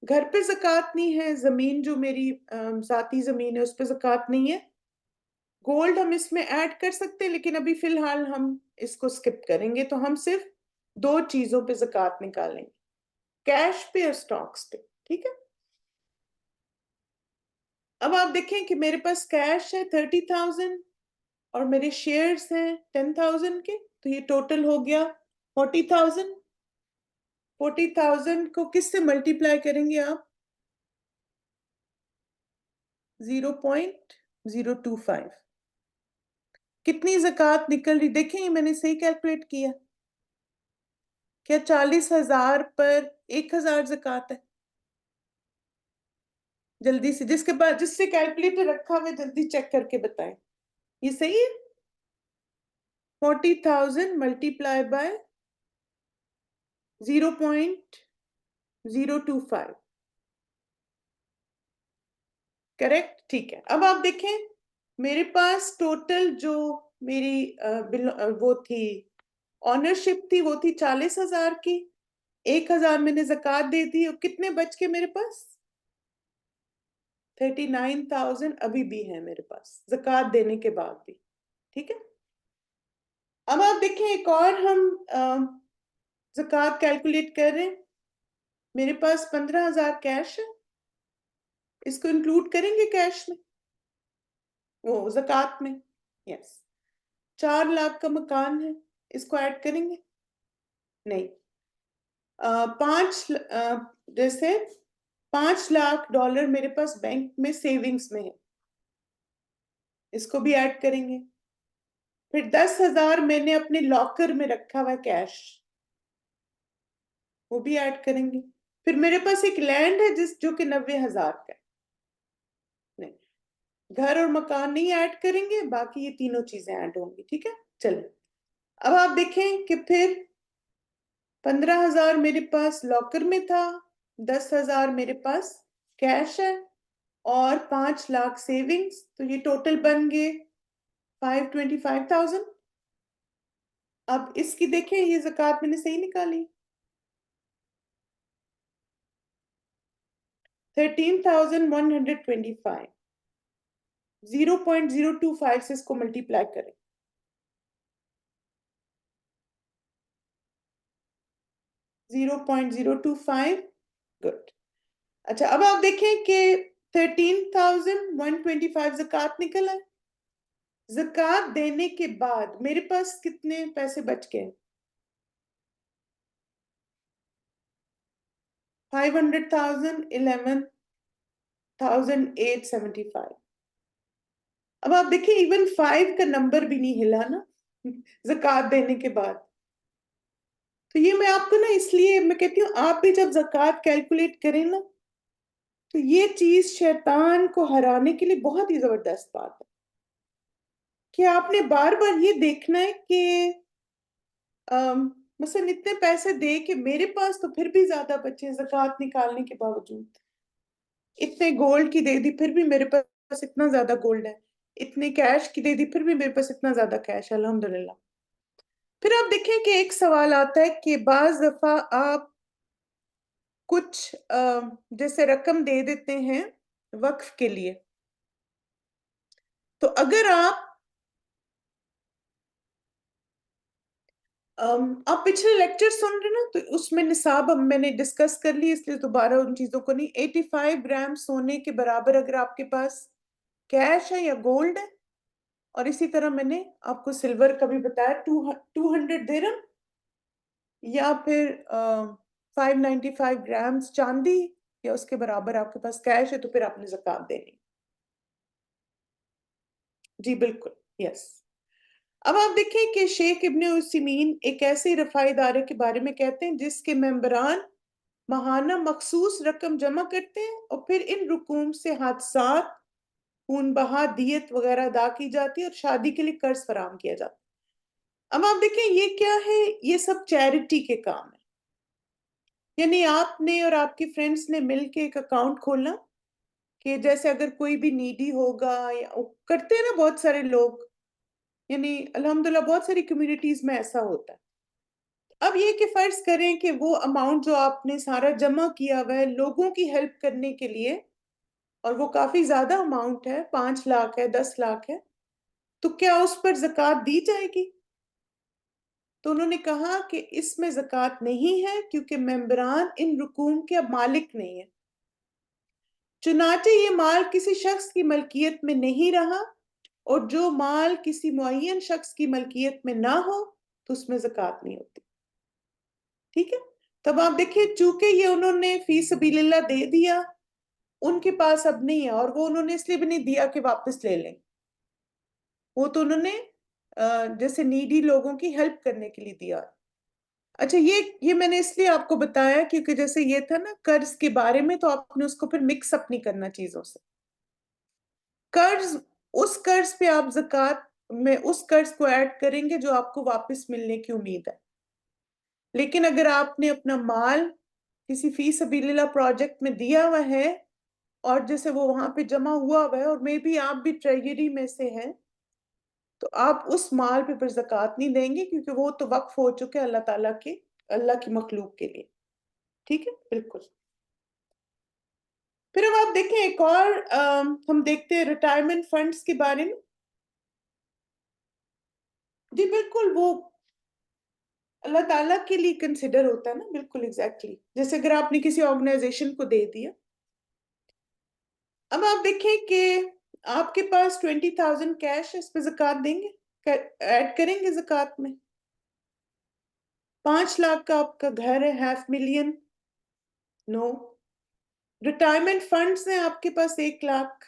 گھر پہ زکوٰۃ نہیں ہے، زمین جو میری ذاتی زمین ہے اس پہ زکوٰۃ نہیں ہے. گولڈ ہم اس میں ایڈ کر سکتے ہیں لیکن ابھی فی الحال ہم اس کو سکپ کریں گے، تو ہم صرف 2 چیزوں پہ زکوٰۃ نکالیں گے، کیش پہ اور سٹاکس پہ. ٹھیک ہے، اب آپ دیکھیں کہ میرے پاس کیش ہے 30,000 اور میرے شیئرز ہیں 10,000 کے، تو یہ ٹوٹل ہو گیا 40,000. 40,000 کو کس سے ملٹیپلائی کریں گے آپ؟ 0.025. کتنی زکوٰۃ نکل رہی دیکھیں، یہ میں نے صحیح کیلکولیٹ کیا. کیا 40,000 پر 1,000 زکوٰۃ ہے؟ جلدی سے جس کے بعد جس سے کیلکولیٹر رکھا ہوا جلدی چیک کر کے بتائیں. یہ صحیح ہے؟ 40,000 ملٹیپلائی بائی 0.025. کریکٹ؟ ٹھیک ہے. اب آپ دیکھیں میرے پاس ٹوٹل جو میری وہ تھی آنرشپ تھی وہ تھی 40,000 کی. 1,000 میں نے زکوٰۃ دے دی اور کتنے بچ کے میرے پاس؟ 39,000 ابھی بھی ہیں میرے پاس زکوٰۃ دینے کے بعد بھی. ٹھیک ہے، اب آپ دیکھیں ایک اور ہم زکوٰۃ کیلکولیٹ کر رہے ہیں. میرے پاس 15,000 کیش ہے، اس کو انکلوڈ کریں گے کیش میں، وہ زکوٰۃ میں. یس. 4 لاکھ کا مکان ہے، اس کو ایڈ کریں گے؟ نہیں. 5 لاکھ ڈالر میرے پاس بینک میں سیونگز میں ہے، اس کو بھی ایڈ کریں گے. پھر 10,000 میں نے اپنے لاکر میں رکھا ہوا کیش، وہ بھی ایڈ کریں گے. پھر میرے پاس ایک لینڈ ہے جو کہ 90,000 کا ہے. نہیں، گھر اور مکان نہیں ایڈ کریں گے، باقی یہ تینوں چیزیں ایڈ ہوں گی. ٹھیک ہے، چلیں اب آپ دیکھیں کہ پھر 15,000 میرے پاس لاکر میں تھا، 10,000 میرے پاس کیش ہے اور 5 لاکھ سیونگز، تو یہ ٹوٹل بن گئے 525,000. اب اس کی دیکھیں یہ زکوٰۃ میں نے صحیح نکالی، 13,125. 0.025 سے اس کو ملٹیپلائی کریں. 0.025. گڈ. اچھا اب آپ دیکھیں کہ 13,125 زکوٰۃ نکل ہے. زکوٰۃ دینے کے بعد میرے پاس کتنے پیسے بچ گئے؟ 500,000. 11,875. اب آپ دیکھیں ایون 5 کا نمبر بھی نہیں ہلا نا زکوٰۃ دینے کے بعد. تو یہ میں آپ کو نا اس لیے میں کہتی ہوں آپ بھی جب زکوٰۃ کیلکولیٹ کریں نا تو یہ چیز شیطان کو ہرانے کے لیے بہت ہی زبردست بات ہے کہ آپ نے بار بار یہ دیکھنا ہے کہ مثلا اتنے پیسے دے کہ میرے پاس تو پھر بھی زیادہ بچے زکوٰۃ نکالنے کے باوجود، اتنے گولڈ کی دے دی پھر بھی میرے پاس اتنا زیادہ گولڈ ہے، اتنے کیش کی دے دی پھر بھی میرے پاس اتنا زیادہ کیش ہے الحمدللہ. پھر آپ دیکھیں کہ ایک سوال آتا ہے کہ بعض دفعہ آپ کچھ جیسے رقم دے دیتے ہیں وقف کے لیے، تو اگر آپ پچھلے لیکچر سن رہے نا تو اس میں نصاب میں نے ڈسکس کر لی، اس لیے دوبارہ ان چیزوں کو نہیں. 85 گرام سونے کے برابر اگر آپ کے پاس کیش ہے یا گولڈ ہے، اور اسی طرح میں نے آپ کو سلور کا بھی بتایا 200 درہم یا پھر 595 گرامز چاندی یا اس کے برابر آپ کے پاس کیش ہے، تو پھر آپ نے زکوٰۃ دینی. جی بالکل، یس. اب آپ دیکھیں کہ شیخ ابن عثیمین ایک ایسے رفائی ادارے کے بارے میں کہتے ہیں جس کے ممبران ماہانہ مخصوص رقم جمع کرتے ہیں اور پھر ان رقوم سے حادثات، خون بہا، دیت وغیرہ ادا کی جاتی ہے اور شادی کے لیے قرض فراہم کیا جاتا ہے. اب آپ دیکھیں یہ کیا ہے، یہ سب چیریٹی کے کام ہے. یعنی آپ نے اور آپ کی فرینڈس نے مل کے ایک اکاؤنٹ کھولا کہ جیسے اگر کوئی بھی نیڈی ہوگا، یا کرتے ہیں نا بہت سارے لوگ، یعنی الحمدللہ بہت ساری کمیونٹیز میں ایسا ہوتا ہے. اب یہ کہ فرض کریں کہ وہ اماؤنٹ جو آپ نے سارا جمع کیا ہوا ہے لوگوں کی ہیلپ کرنے کے لیے، اور وہ کافی زیادہ اماؤنٹ ہے، 5 لاکھ ہے، 10 لاکھ ہے، تو کیا اس پر زکوٰۃ دی جائے گی؟ تو انہوں نے کہا کہ اس میں زکوٰۃ نہیں ہے، کیونکہ ممبران ان رقوم کے اب مالک نہیں ہیں. چنانچہ یہ مال کسی شخص کی ملکیت میں نہیں رہا، اور جو مال کسی معین شخص کی ملکیت میں نہ ہو تو اس میں زکوٰۃ نہیں ہوتی. ٹھیک ہے. تب آپ دیکھیں چونکہ یہ انہوں نے فی سبیل اللہ دے دیا، ان کے پاس اب نہیں ہے، اور وہ انہوں نے اس لیے بھی نہیں دیا کہ واپس لے لیں. وہ تو انہوں نے جیسے نیڈی لوگوں کی ہیلپ کرنے کے لیے دیا. اچھا، یہ میں نے اس لیے آپ کو بتایا کیونکہ جیسے یہ تھا نا قرض کے بارے میں، تو آپ نے اس کو پھر مکس اپ نہیں کرنا چیزوں سے. قرض، اس قرض پہ آپ زکوٰۃ میں اس قرض کو ایڈ کریں گے جو آپ کو واپس ملنے کی امید ہے. لیکن اگر آپ نے اپنا مال کسی فی سبیل اللہ پروجیکٹ میں دیا ہوا ہے، اور جیسے وہ وہاں پہ جمع ہوا ہوا ہے، اور میں بھی آپ بھی ٹریجری میں سے ہیں، تو آپ اس مال پہ پھر زکوٰۃ نہیں دیں گے، کیونکہ وہ تو وقف ہو چکے اللہ تعالیٰ کے، اللہ کی مخلوق کے لیے. ٹھیک ہے، بالکل. پھر اب آپ دیکھیں ایک اور ہم دیکھتے ہیں ریٹائرمنٹ فنڈز کے بارے میں. جی بالکل، وہ اللہ تعالیٰ کے لیے کنسیڈر ہوتا ہے نا، بالکل ایگزیکٹلی. جیسے اگر آپ نے کسی آرگنائزیشن کو دے دیا. اب آپ دیکھیں کہ آپ کے پاس 20,000 کیش ہے، اس پہ زکوٰۃ دیں گے، ایڈ کریں گے زکوٰۃ میں؟ 5 لاکھ کا آپ کا گھر ہے، 500,000، نو. ریٹائرمنٹ فنڈز ہیں آپ کے پاس 1 لاکھ،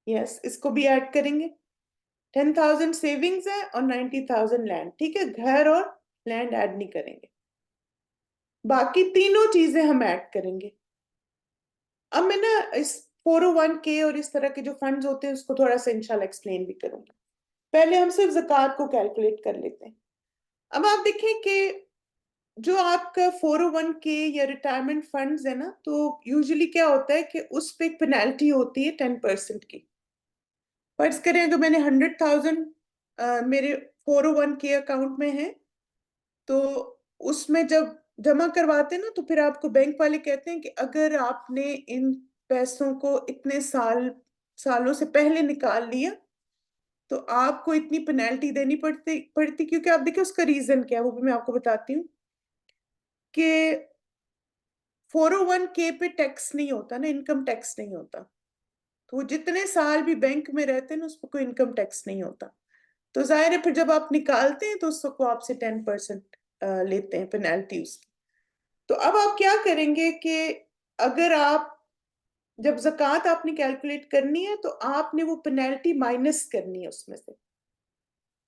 یس، اس کو بھی ایڈ کریں گے. 10,000 سیونگز ہے اور 90,000 لینڈ. ٹھیک ہے، گھر اور لینڈ ایڈ نہیں کریں گے، باقی تینوں چیزیں ہم ایڈ کریں گے. اب میں نا اس 401k اور اس طرح کے جو فنڈز ہوتے ہیں اس کو تھوڑا سا انشاءاللہ ایکسپلین بھی کروں گا. پہلے ہم صرف زکوٰۃ کو کیلکولیٹ کر لیتے ہیں. اب آپ دیکھیں کہ جو آپ کا 401k یا ریٹائرمنٹ فنڈز ہے نا، تو یوزلی کیا ہوتا ہے کہ اس پہ ایک پینالٹی ہوتی ہے 10% کی. فرض کریں اگر میں نے 100,000 میرے 401k اکاؤنٹ میں ہے، تو اس میں جب جمع کرواتے ہیں نا، تو پھر آپ کو بینک والے کہتے ہیں کہ اگر آپ نے ان پیسوں کو اتنے سالوں سے پہلے نکال لیا تو آپ کو اتنی پینالٹی دینی پڑتی. کیونکہ آپ دیکھیں اس کا ریزن کیا ہے، وہ بھی میں آپ کو بتاتی ہوں کہ 401k پہ ٹیکس نہیں ہوتا نا، انکم ٹیکس نہیں ہوتا. تو وہ جتنے سال بھی بینک میں رہتے ہیں نا، اس پہ کوئی انکم ٹیکس نہیں ہوتا. تو ظاہر ہے پھر جب آپ نکالتے ہیں تو اس کو آپ سے 10% لیتے ہیں پینالٹی اس کی. تو اب آپ کیا کریں گے کہ اگر آپ جب زکوٰۃ آپ نے کیلکولیٹ کرنی ہے تو آپ نے وہ پینالٹی مائنس کرنی ہے اس میں سے.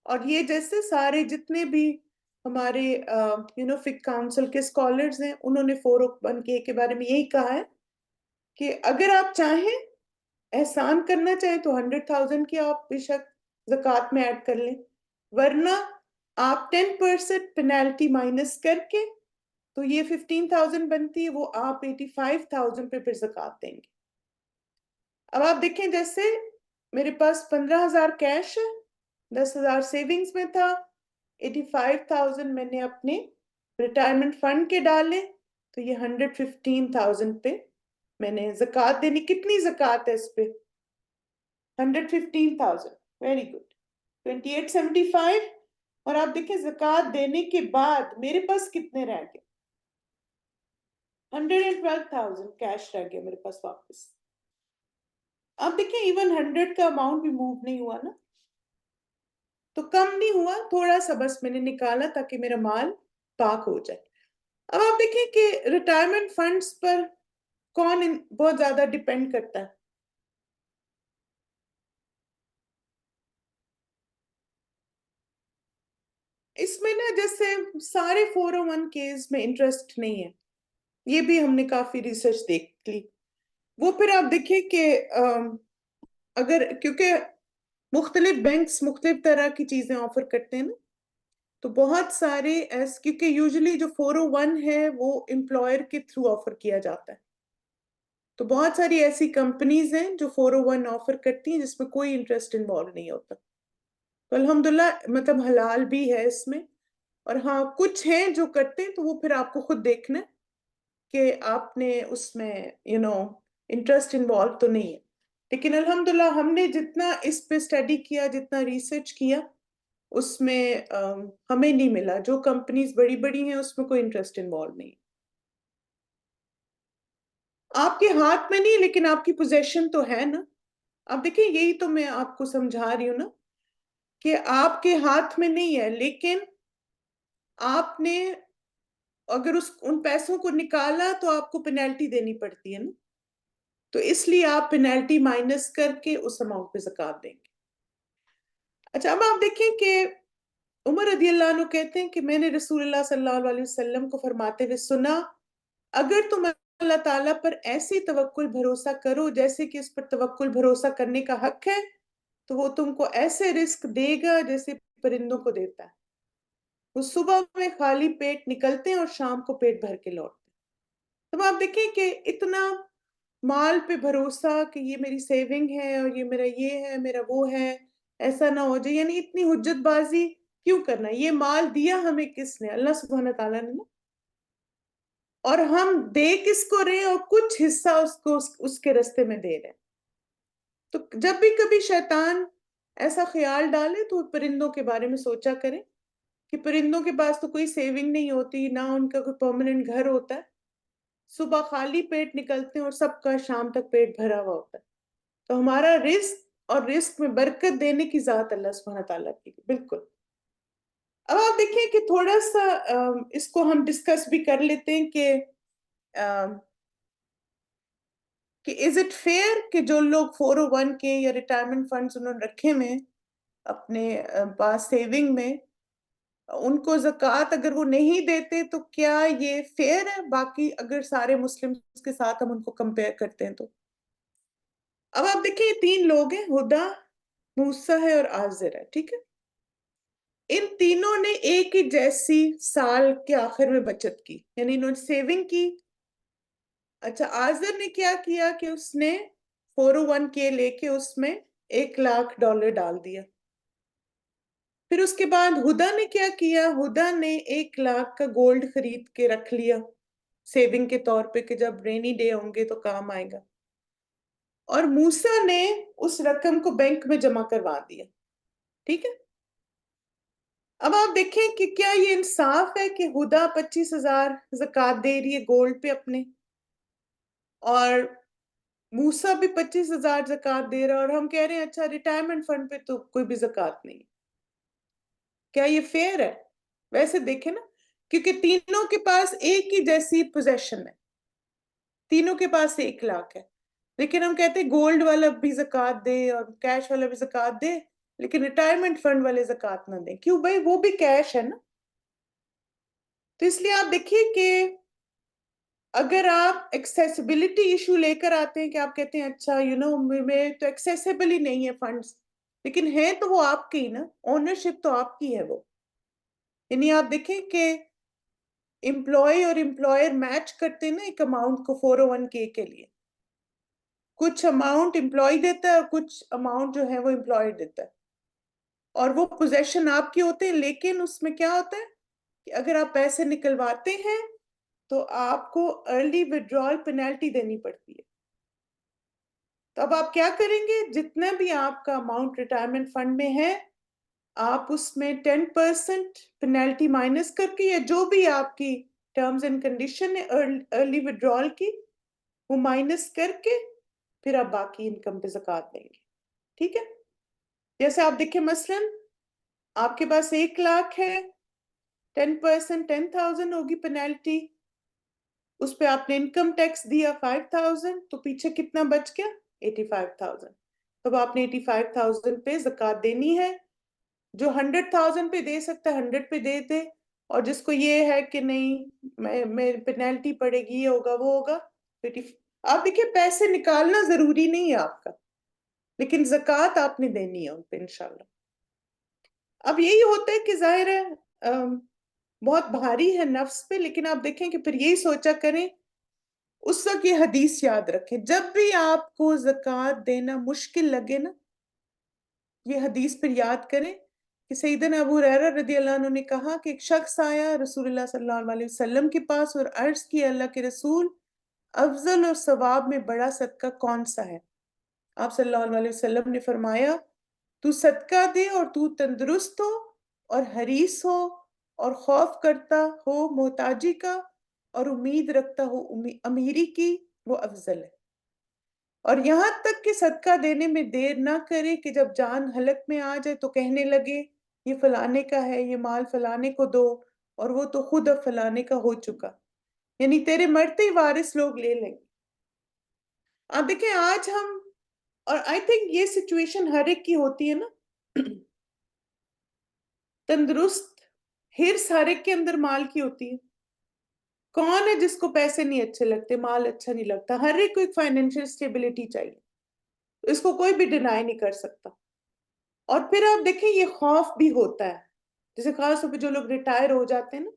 اور یہ جیسے سارے جتنے بھی ہمارے فک کاؤنسل کے اسکالرز ہیں، انہوں نے 401k کے بارے میں یہی کہا ہے کہ اگر آپ چاہیں احسان کرنا چاہیں تو 100,000 کی آپ بے شک زکوٰۃ میں ایڈ کر لیں، ورنہ آپ 10% پینالٹی مائنس کر کے تو یہ 15,000 بنتی ہے، وہ آپ 85,000 پہ پھر زکوٰۃ دیں گے. اب آپ دیکھیں جیسے میرے پاس 15,000 کیش ہے، 10,000 سیونگز میں تھا، 85,000 میں نے اپنے ریٹائرمنٹ فنڈ کے ڈالے، تو یہ 115,000 پہ میں نے زکوٰۃ دینی. کتنی زکوٰۃ ہے اس پہ؟ 115,000. Very good, 2875. اور آپ دیکھیں زکوٰۃ دینے کے بعد میرے پاس کتنے رہ گئے؟ 112,000 کیش رہ گیا میرے پاس واپس. اب دیکھیں ایون 100 کا اماؤنٹ بھی موو نہیں ہوا نا، تو کم نہیں ہوا، تھوڑا سا بس میں نے نکالا تاکہ میرا مال پاک ہو جائے. اب آپ دیکھیں کہ ریٹائرمنٹ فنڈز پر کون بہت زیادہ ڈیپینڈ کرتا ہے؟ اس میں نا جیسے سارے 401k's میں انٹرسٹ نہیں ہے، یہ بھی ہم نے کافی ریسرچ دیکھ لی. وہ پھر آپ دیکھیں کہ اگر کیونکہ مختلف بینکس مختلف طرح کی چیزیں آفر کرتے ہیں نا، تو بہت سارے کیونکہ یوزلی جو 401 ہے وہ امپلائر کے تھرو آفر کیا جاتا ہے، تو بہت ساری ایسی کمپنیز ہیں جو 401 آفر کرتی ہیں جس میں کوئی انٹرسٹ انوالو نہیں ہوتا، تو الحمدللہ مطلب حلال بھی ہے اس میں، اور ہاں کچھ ہیں جو کرتے ہیں تو وہ پھر آپ کو خود دیکھنا ہے کہ آپ نے اس میں انٹرسٹ انوالو تو نہیں ہے، لیکن الحمدللہ ہم نے جتنا اس پہ اسٹڈی کیا، جتنا ریسرچ کیا، اس میں ہمیں نہیں ملا، جو کمپنیز بڑی بڑی ہیں اس میں کوئی انٹرسٹ انوالو نہیں، آپ کے ہاتھ میں نہیں لیکن آپ کی پوزیشن تو ہے نا، اب دیکھیں یہی تو میں آپ کو سمجھا رہی ہوں نا کہ آپ کے ہاتھ میں نہیں ہے، لیکن آپ نے اگر ان پیسوں کو نکالا تو آپ کو پینلٹی دینی پڑتی ہے نا، تو اس لیے آپ پینلٹی مائنس کر کے اس اماؤنٹ پہ زکوٰۃ دیں گے۔ اچھا اب آپ دیکھیں کہ عمر رضی اللہ عنہ کہتے ہیں کہ میں نے رسول اللہ صلی اللہ علیہ وسلم کو فرماتے ہوئے سنا، اگر تم اللہ تعالیٰ پر ایسی توکل بھروسہ کرو جیسے کہ اس پر توکل بھروسہ کرنے کا حق ہے، تو وہ تم کو ایسے رزق دے گا جیسے پرندوں کو دیتا ہے، وہ صبح میں خالی پیٹ نکلتے ہیں اور شام کو پیٹ بھر کے لوٹتے ہیں۔ تو آپ دیکھیں کہ اتنا مال پہ بھروسہ کہ یہ میری سیونگ ہے اور یہ ہے میرا وہ ہے، ایسا نہ ہو جائے، یعنی اتنی حجت بازی کیوں کرنا؟ یہ مال دیا ہمیں کس نے؟ اللہ سبحانہ تعالیٰ نے نا، اور ہم دے کس کو رہے ہیں؟ اور کچھ حصہ اس کے رستے میں دے رہے ہیں۔ تو جب بھی کبھی شیطان ایسا خیال ڈالے تو پرندوں کے بارے میں سوچا کریں کہ پرندوں کے پاس تو کوئی سیونگ نہیں ہوتی، نہ ان کا کوئی پرماننٹ گھر ہوتا ہے، صبح خالی پیٹ نکلتے ہیں اور سب کا شام تک پیٹ بھرا ہوا ہوتا ہے، تو ہمارا رزق اور رزق میں برکت دینے کی ذات اللہ سبحانہ تعالیٰ کی، بالکل۔ اب آپ دیکھیں کہ تھوڑا سا اس کو ہم ڈسکس بھی کر لیتے ہیں کہ از اٹ فیئر کہ جو لوگ 401 کے یا ریٹائرمنٹ فنڈز انہوں نے رکھے میں اپنے پاس سیونگ میں، ان کو زکوٰۃ اگر وہ نہیں دیتے تو کیا یہ فیئر ہے باقی اگر سارے مسلم کے ساتھ ہم ان کو کمپیئر کرتے ہیں تو؟ اب آپ دیکھیں یہ 3 لوگ ہیں، ہدا، موسیٰ ہے اور آزر ہے، ٹھیک ہے؟ ان تینوں نے ایک ہی جیسی سال کے آخر میں بچت کی، یعنی انہوں نے سیونگ کی۔ اچھا آزر نے کیا کیا کہ اس نے 401 کے لے کے اس میں $1,00,000 ڈال دیا۔ پھر اس کے بعد ہدا نے کیا کیا؟ ہدا نے 1,00,000 کا گولڈ خرید کے رکھ لیا سیونگ کے طور پہ کہ جب رینی ڈے ہوں گے تو کام آئے گا، اور موسیٰ نے اس رقم کو بینک میں جمع کروا دیا، ٹھیک ہے؟ اب آپ دیکھیں کہ کیا یہ انصاف ہے کہ ہدا 25,000 زکوٰۃ دے رہی ہے گولڈ پہ اپنے، اور موسیٰ بھی 25,000 زکوٰۃ دے رہا ہے، اور ہم کہہ رہے ہیں اچھا ریٹائرمنٹ فنڈ پہ تو کوئی بھی زکوٰۃ نہیں؟ کیا یہ فیئر ہے؟ ویسے دیکھیں نا، کیونکہ تینوں کے پاس ایک ہی جیسی پوزیشن ہے، تینوں کے پاس 1,00,000 ہے، لیکن ہم کہتے ہیں گولڈ والا بھی زکوٰۃ دے اور کیش والا بھی زکوٰۃ دے، لیکن ریٹائرمنٹ فنڈ والے زکوٰۃ نہ دیں، کیوں بھائی؟ وہ بھی کیش ہے نا۔ تو اس لیے آپ دیکھیے کہ اگر آپ ایکسیسیبلٹی ایشو لے کر آتے ہیں کہ آپ کہتے ہیں اچھا میں تو ایکسیسیبل ہی نہیں ہے فنڈز، لیکن ہے تو وہ آپ کی نا، اونرشپ تو آپ کی ہے وہ، یعنی آپ دیکھیں کہ امپلائی اور امپلائر میچ کرتے ہیں نا ایک اماؤنٹ کو 401 کے لیے، کچھ اماؤنٹ امپلائی دیتا ہے اور کچھ اماؤنٹ جو ہے وہ امپلائر دیتا ہے، اور وہ پوزیشن آپ کی ہوتے ہیں، لیکن اس میں کیا ہوتا ہے کہ اگر آپ پیسے نکلواتے ہیں تو آپ کو ارلی وڈرال پینلٹی دینی پڑتی ہے۔ تو اب آپ کیا کریں گے؟ جتنا بھی آپ کا اماؤنٹ ریٹائرمنٹ فنڈ میں ہے آپ اس میں 10% پینلٹی مائنس کر کے، یا جو بھی آپ کی ٹرمز اینڈ کنڈیشن ہے ارلی وڈرال کی، وہ مائنس کر کے پھر آپ باقی انکم پہ زکوٰۃ دیں گے، ٹھیک ہے؟ جیسے آپ دیکھیں مثلاً آپ کے پاس 1,00,000 ہے، 10% 10,000 ہوگی پینلٹی، اس پہ آپ نے انکم ٹیکس دیا 5,000، تو پیچھے کتنا بچ گیا؟ 85,000۔ تب آپ نے 85,000 پہ زکوٰۃ دینی ہے، جو 100,000 پہ دے سکتا ہے 100 پہ دے دے، اور جس کو یہ ہے کہ نہیں میں پینلٹی پڑے گی، یہ ہوگا وہ ہوگا، آپ دیکھیے پیسے نکالنا ضروری نہیں ہے آپ کا، لیکن زکوٰۃ آپ نے دینی ہے ان پہ انشاءاللہ۔ اب یہی ہوتا ہے کہ ظاہر ہے بہت بھاری ہے نفس پہ، لیکن آپ دیکھیں کہ پھر یہی سوچا کریں، اس وقت یہ حدیث یاد رکھیں، جب بھی آپ کو زکوٰۃ دینا مشکل لگے نا، یہ حدیث پھر یاد کریں کہ سیدنا ابو ہریرہ رضی اللہ عنہ نے کہا کہ ایک شخص آیا رسول اللہ صلی اللہ علیہ وسلم کے پاس اور عرض کی، اللہ کے رسول، افضل اور ثواب میں بڑا صدقہ کون سا ہے؟ آپ صلی اللہ علیہ وسلم نے فرمایا، تو صدقہ دے اور تو تندرست ہو اور حریص ہو اور خوف کرتا ہو محتاجی کا اور امید رکھتا ہو امیری کی، وہ افضل ہے۔ اور یہاں تک کہ صدقہ دینے میں دیر نہ کرے کہ جب جان حلق میں آ جائے تو کہنے لگے یہ فلانے کا ہے، یہ مال فلانے کو دو، اور وہ تو خود اب فلانے کا ہو چکا، یعنی تیرے مرتے ہی وارث لوگ لے لیں گے۔ آپ دیکھیں آج ہم، اور آئی تھنک یہ سچویشن ہر ایک کی ہوتی ہے نا، تندرست ہرس ہر ایک کے اندر مال کی ہوتی ہے۔ کون ہے جس کو پیسے نہیں اچھے لگتے، مال اچھا نہیں لگتا؟ ہر ایک کو ایک فائنینشیل اسٹیبلٹی چاہیے، اس کو کوئی بھی ڈینائی نہیں کر سکتا۔ اور پھر آپ دیکھیں یہ خوف بھی ہوتا ہے، جیسے خاص طور پہ جو لوگ ریٹائر ہو جاتے ہیں نا،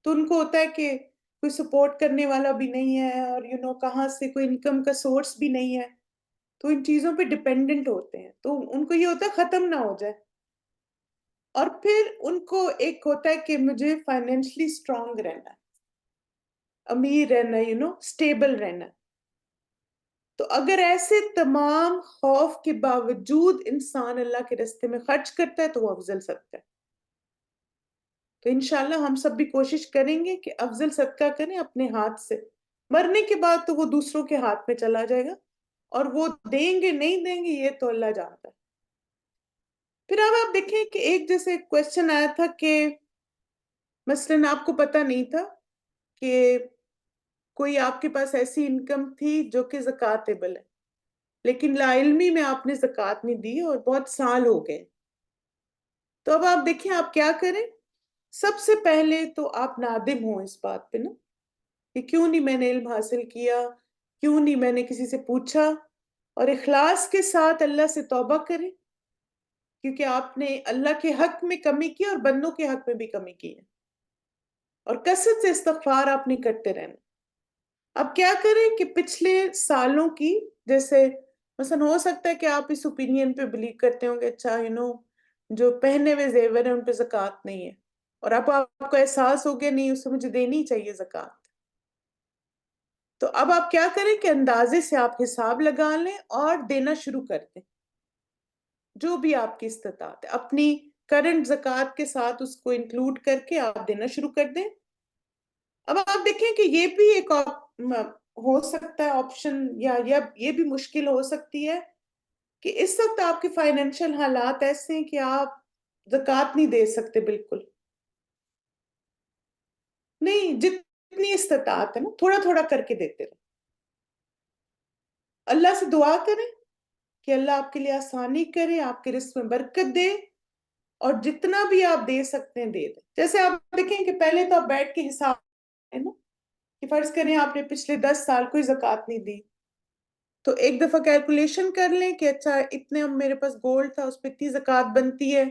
تو ان کو ہوتا ہے کہ کوئی سپورٹ کرنے والا بھی نہیں ہے، اور کہاں سے کوئی انکم کا سورس بھی نہیں ہے، تو ان چیزوں پہ ڈیپینڈنٹ ہوتے ہیں، تو ان کو یہ ہوتا ہے ختم نہ ہو جائے۔ اور پھر ان کو ایک ہوتا ہے کہ مجھے فائنینشلی اسٹرانگ رہنا ہے، امیر رہنا، اسٹیبل رہنا۔ تو اگر ایسے تمام خوف کے باوجود انسان اللہ کے راستے میں خرچ کرتا ہے تو وہ افضل صدقہ ہے۔ تو انشاءاللہ ہم سب بھی کوشش کریں گے کہ افضل صدقہ کریں اپنے ہاتھ سے، مرنے کے بعد تو وہ دوسروں کے ہاتھ میں چلا جائے گا، اور وہ دیں گے نہیں دیں گے یہ تو اللہ جانتا ہے۔ پھر اب آپ دیکھیں کہ ایک جیسے کوشچن آیا تھا کہ مثلاً آپ کو پتہ نہیں تھا کہ کوئی آپ کے پاس ایسی انکم تھی جو کہ زکوٰۃیبل ہے، لیکن لا علمی میں آپ نے زکوٰۃ نہیں دی اور بہت سال ہو گئے، تو اب آپ دیکھیں آپ کیا کریں۔ سب سے پہلے تو آپ نادم ہوں اس بات پہ نا، کہ کیوں نہیں میں نے علم حاصل کیا، کیوں نہیں میں نے کسی سے پوچھا، اور اخلاص کے ساتھ اللہ سے توبہ کریں، کیونکہ آپ نے اللہ کے حق میں کمی کی اور بندوں کے حق میں بھی کمی کی ہے، اور کثرت سے استغفار آپ نے کرتے رہنا۔ اب کیا کریں کہ پچھلے سالوں کی، جیسے مثلا ہو سکتا ہے کہ آپ اس اوپینین پہ بلیو کرتے ہوں گے، اچھا جو پہنے ہوئے زیور ہیں ان پہ زکوٰۃ نہیں ہے، اور اب آپ کو احساس ہو گیا نہیں اس سے مجھے دینی چاہیے زکوٰۃ، تو اب آپ کیا کریں کہ اندازے سے آپ حساب لگا لیں اور دینا شروع کر دیں، جو بھی آپ کی استطاعت ہے اپنی کرنٹ زکوٰۃ کے ساتھ اس کو انکلوڈ کر کے آپ دینا شروع کر دیں۔ اب آپ دیکھیں کہ یہ بھی ایک ہو سکتا ہے آپشن، یا یہ بھی مشکل ہو سکتی ہے کہ اس وقت آپ کے فائنینشیل حالات ایسے ہیں کہ آپ زکوٰۃ نہیں دے سکتے، بالکل نہیں، جتنی استطاعت ہے نا تھوڑا تھوڑا کر کے دیتے رہیں، اللہ سے دعا کریں کہ اللہ آپ کے لیے آسانی کرے، آپ کے رزق میں برکت دے، اور جتنا بھی آپ دے سکتے ہیں دے دیں۔ جیسے آپ دیکھیں کہ پہلے تو آپ بیٹھ کے حساب ہے نا، کہ فرض کریں آپ نے پچھلے 10 سال کوئی زکوٰۃ نہیں دی، تو ایک دفعہ کیلکولیشن کر لیں کہ اچھا اتنے اب میرے پاس گولڈ تھا اس پہ اتنی زکوٰۃ بنتی ہے،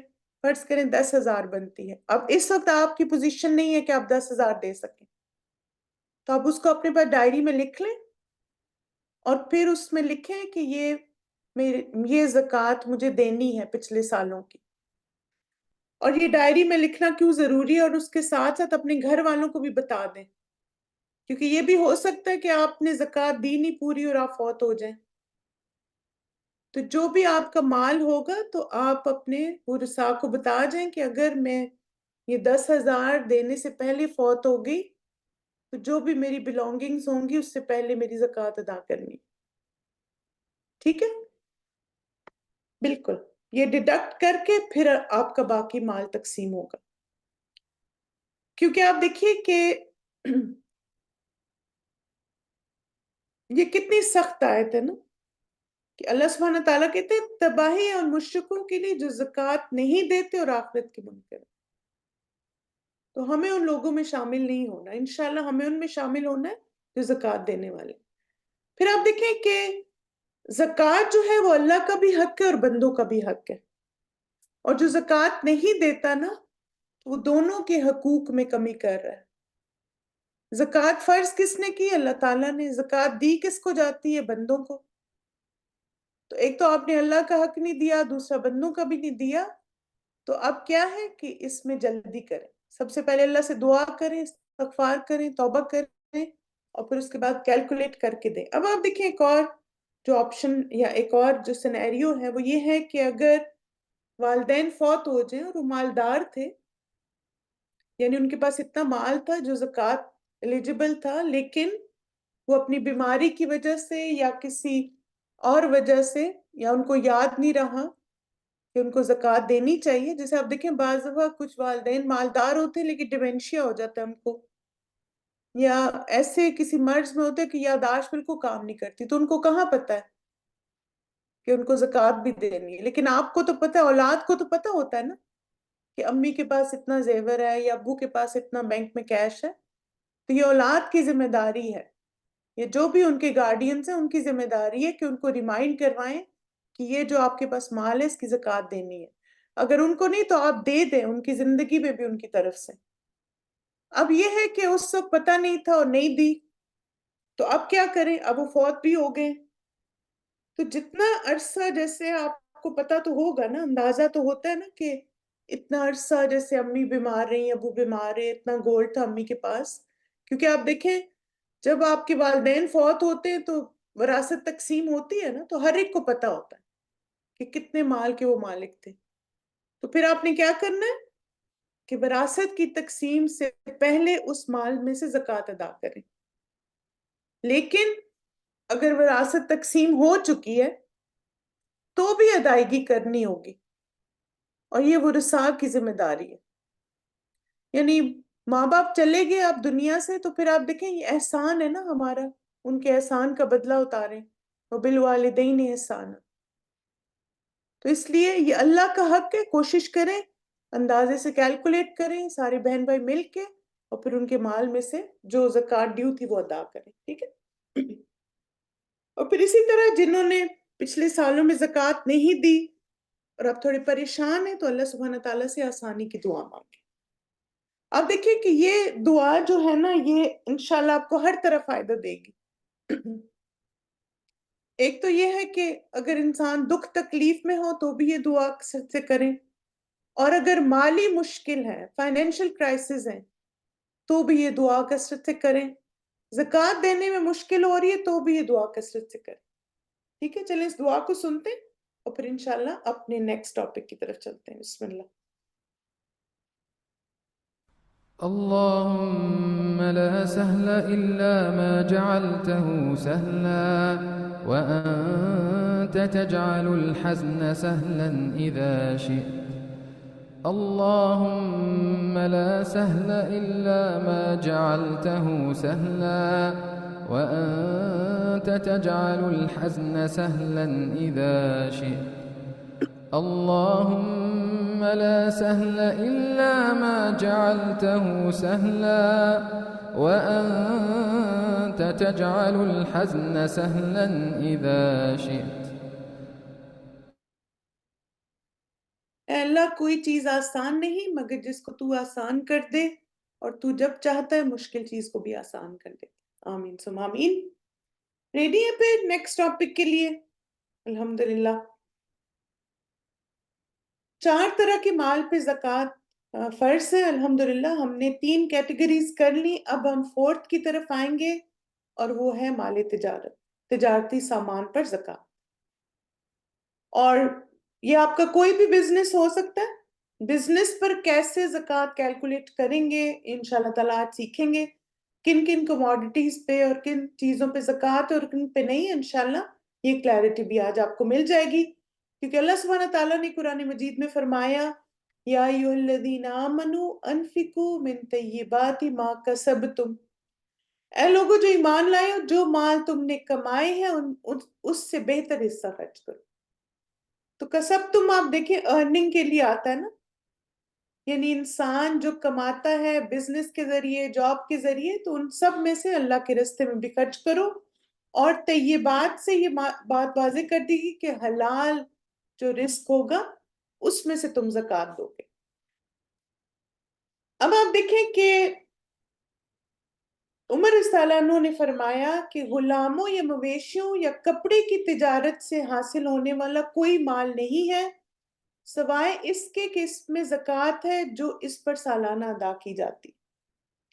فرض کریں 10,000 بنتی ہے، اب اس وقت آپ کی پوزیشن نہیں ہے کہ آپ 10,000 دے سکیں، تو آپ اس کو اپنے پاس ڈائری میں لکھ لیں، اور پھر اس میں لکھیں کہ یہ زکوٰۃ مجھے دینی ہے پچھلے سالوں کی، اور یہ ڈائری میں لکھنا کیوں ضروری ہے، اور اس کے ساتھ ساتھ اپنے گھر والوں کو بھی بتا دیں، کیونکہ یہ بھی ہو سکتا ہے کہ آپ نے زکوٰۃ دی نہیں پوری اور آپ فوت ہو جائیں، تو جو بھی آپ کا مال ہوگا تو آپ اپنے ورثاء کو بتا جائیں کہ اگر میں یہ 10,000 دینے سے پہلے فوت ہو گئی تو جو بھی میری بلونگنگز ہوں گی اس سے پہلے میری زکوٰۃ ادا کرنی، ٹھیک ہے؟ بالکل، یہ ڈیڈکٹ کر کے پھر آپ کا باقی مال تقسیم ہوگا، کیونکہ آپ دیکھیے کہ یہ کتنی سخت آیت ہے نا، کہ اللہ سبحانہ تعالیٰ کہتے ہیں تباہی اور مشرکوں کے لیے جو زکوٰۃ نہیں دیتے اور آخرت کے منکر، تو ہمیں ان لوگوں میں شامل نہیں ہونا، انشاءاللہ ہمیں ان میں شامل ہونا ہے جو زکوٰۃ دینے والے۔ پھر آپ دیکھیں کہ زکوٰۃ جو ہے وہ اللہ کا بھی حق ہے اور بندوں کا بھی حق ہے، اور جو زکوٰۃ نہیں دیتا نا وہ دونوں کے حقوق میں کمی کر رہا ہے۔ زکوٰۃ فرض کس نے کی؟ اللہ تعالیٰ نے۔ زکوٰۃ دی کس کو جاتی ہے؟ بندوں کو۔ تو ایک تو آپ نے اللہ کا حق نہیں دیا، دوسرا بندوں کا بھی نہیں دیا، تو اب کیا ہے کہ اس میں جلدی کریں۔ سب سے پہلے اللہ سے دعا کریں، استغفار کریں، توبہ کریں، اور پھر اس کے بعد کیلکولیٹ کر کے دیں۔ اب آپ دیکھیں ایک اور جو آپشن یا ایک اور جو سینیریو ہے وہ یہ ہے کہ اگر والدین فوت ہو جائیں اور وہ مالدار تھے، یعنی ان کے پاس اتنا مال تھا جو زکوٰۃ ایلیجبل تھا، لیکن وہ اپنی بیماری کی وجہ سے یا کسی اور وجہ سے، یا ان کو یاد نہیں رہا کہ ان کو زکوٰۃ دینی چاہیے۔ جیسے آپ دیکھیں بعض دفعہ کچھ والدین مالدار ہوتے ہیں لیکن ڈیمینشیا ہو جاتا ہے ان کو، یا ایسے کسی مرض میں ہوتے ہیں کہ یادداشت بالکل کام نہیں کرتی، تو ان کو کہاں پتہ ہے کہ ان کو زکوٰۃ بھی دینی ہے۔ لیکن آپ کو تو پتہ ہے، اولاد کو تو پتہ ہوتا ہے نا کہ امی کے پاس اتنا زیور ہے یا ابو کے پاس اتنا بینک میں کیش ہے، تو یہ اولاد کی ذمہ داری ہے، یہ جو بھی ان کے گارڈینز ہیں ان کی ذمہ داری ہے کہ ان کو ریمائنڈ کروائیں کہ یہ جو آپ کے پاس مال ہے اس کی زکوٰۃ دینی ہے۔ اگر ان کو نہیں تو آپ دے دیں، ان کی زندگی میں بھی ان کی طرف سے۔ اب یہ ہے کہ اس وقت پتہ نہیں تھا اور نہیں دی، تو اب کیا کریں؟ اب وہ فوت بھی ہو گئے، تو جتنا عرصہ، جیسے آپ کو پتہ تو ہوگا نا، اندازہ تو ہوتا ہے نا کہ اتنا عرصہ جیسے امی بیمار رہی، ابو بیمار رہے، اتنا گولڈ تھا امی کے پاس، کیونکہ آپ دیکھیں جب آپ کے والدین فوت ہوتے ہیں تو وراثت تقسیم ہوتی ہے نا، تو ہر ایک کو پتہ ہوتا ہے کہ کتنے مال کے وہ مالک تھے۔ تو پھر آپ نے کیا کرنا ہے کہ وراثت کی تقسیم سے پہلے اس مال میں سے زکوٰۃ ادا کریں۔ لیکن اگر وراثت تقسیم ہو چکی ہے تو بھی ادائیگی کرنی ہوگی، اور یہ ورثاء کی ذمہ داری ہے۔ یعنی ماں باپ چلے گئے آپ دنیا سے، تو پھر آپ دیکھیں یہ احسان ہے نا ہمارا، ان کے احسان کا بدلہ اتاریں، وبالوالدین احسانا۔ تو اس لیے یہ اللہ کا حق ہے، کوشش کریں اندازے سے کیلکولیٹ کریں سارے بہن بھائی مل کے، اور پھر ان کے مال میں سے جو زکوٰۃ ڈیو تھی وہ ادا کریں، ٹھیک ہے؟ اور پھر اسی طرح جنہوں نے پچھلے سالوں میں زکوٰۃ نہیں دی اور اب تھوڑے پریشان ہیں، تو اللہ سبحانہ تعالیٰ سے آسانی کی دعا مانگیں۔ اب دیکھیں کہ یہ دعا جو ہے نا یہ انشاءاللہ آپ کو ہر طرح فائدہ دے گی۔ ایک تو یہ ہے کہ اگر انسان دکھ تکلیف میں ہو تو بھی یہ دعا کثرت سے کریں، اور اگر مالی مشکل ہے، فائنینشل کرائسس ہیں، تو بھی یہ دعا کثرت سے کریں۔ زکوٰۃ دینے میں مشکل ہو رہی ہے تو بھی یہ دعا کثرت سے کریں، ٹھیک ہے؟ چلیں اس دعا کو سنتے ہیں اور پھر انشاءاللہ اپنے نیکسٹ ٹاپک کی طرف چلتے ہیں۔ بسم اللہ۔ اللهم لا سهل إلا ما جعلته سهلا وأنت تجعل الحزن سهلا إذا شئت. اللهم لا سهل إلا ما جعلته سهلا وأنت تجعل الحزن سهلا إذا شئت. اللهم لا سهل إلا ما جعلته سهلا وأنت تجعل الحزن سهلا إذا شئت. اے اللہ، کوئی چیز آسان نہیں مگر جس کو تو آسان کر دے، اور تو جب چاہتا ہے مشکل چیز کو بھی آسان کر دے۔ آمین ثم آمین۔ ریڈی ہے پھر نیکسٹ ٹاپک کے لیے؟ الحمدللہ۔ 4 طرح کے مال پہ زکوٰۃ فرض ہے۔ الحمدللہ ہم نے 3 کیٹیگریز کر لی، اب ہم 4 کی طرف آئیں گے، اور وہ ہے مال تجارت، تجارتی سامان پر زکوٰۃ۔ اور یہ آپ کا کوئی بھی بزنس ہو سکتا ہے، بزنس پر کیسے زکوٰۃ کیلکولیٹ کریں گے انشاءاللہ تعالیٰ آج سیکھیں گے، کن کن کموڈیٹیز پہ اور کن چیزوں پہ زکوٰۃ اور کن پہ نہیں، انشاءاللہ یہ کلیرٹی بھی آج آپ کو مل جائے گی، کیونکہ اللہ سبحانہ تعالیٰ نے قرآن مجید میں فرمایا یا ایھا الذین آمنوا انفقوا من طیبات ما کسبتم، اے لوگوں جو ایمان لائے ہو، جو مال تم نے کمائے ہیں اس سے بہتر حصہ خرچ کرو۔ تو کسب تم آپ دیکھیں ارننگ کے لیے آتا ہے نا، یعنی انسان جو کماتا ہے بزنس کے ذریعے، جاب کے ذریعے، تو ان سب میں سے اللہ کے راستے میں بھی خرچ کرو، اور طیبات سے یہ بات واضح کر دی گئی کہ حلال جو رزق ہوگا اس میں سے تم زکوٰۃ دو گے۔ اب آپ دیکھیں کہ عمر رضی اللہ عنہ نے فرمایا کہ غلاموں یا مویشیوں یا کپڑے کی تجارت سے حاصل ہونے والا کوئی مال نہیں ہے سوائے اس کے کہ اس میں زکوٰۃ ہے جو اس پر سالانہ ادا کی جاتی۔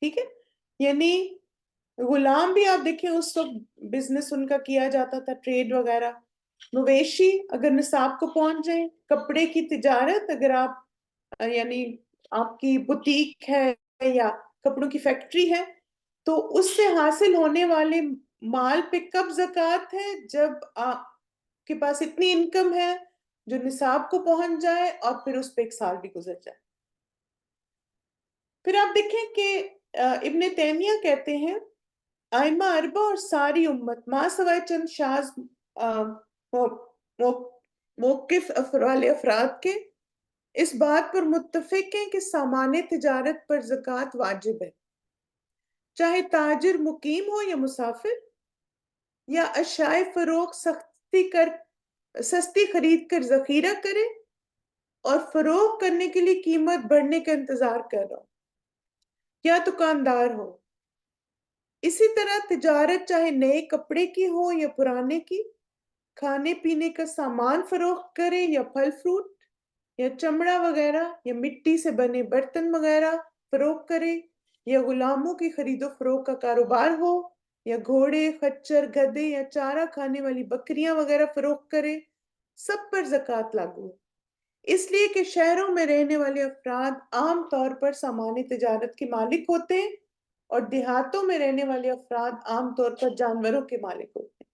ٹھیک ہے، یعنی غلام بھی آپ دیکھیں اس وقت بزنس ان کا کیا جاتا تھا، ٹریڈ وغیرہ، مویشی اگر نصاب کو پہنچ جائیں، کپڑے کی تجارت اگر آپ یعنی آپ کی بوتیک ہے یا کپڑوں کی فیکٹری ہے تو اس سے حاصل ہونے والے مال پہ کب زکوٰۃ ہے؟ جب آپ کے پاس اتنی انکم ہے جو نصاب کو پہنچ جائے اور پھر اس پہ ایک سال بھی گزر جائے۔ پھر آپ دیکھیں کہ ابن تیمیہ کہتے ہیں ائمہ اربع اور ساری امت ماں سوائے چند شاذ موقف والے افراد کے اس بات پر متفق ہیں کہ سامان تجارت پر زکوٰۃ واجب ہے، چاہے تاجر مقیم ہو یا مسافر، یا اشیاء فروخت سستی خرید کر ذخیرہ کرے اور فروخت کرنے کے لیے قیمت بڑھنے کا انتظار کر رہا ہو، یا دکاندار ہو۔ اسی طرح تجارت چاہے نئے کپڑے کی ہو یا پرانے کی، کھانے پینے کا سامان فروخت کرے یا پھل فروٹ یا چمڑا وغیرہ یا مٹی سے بنے برتن وغیرہ فروخت کرے، یا غلاموں کی خرید و فروخت کا کاروبار ہو، یا گھوڑے، خچر، گدھے یا چارہ کھانے والی بکریاں وغیرہ فروخت کرے، سب پر زکوٰۃ لاگو ہے، اس لیے کہ شہروں میں رہنے والے افراد عام طور پر سامان تجارت کے مالک ہوتے ہیں اور دیہاتوں میں رہنے والے افراد عام طور پر جانوروں کے مالک ہوتے ہیں،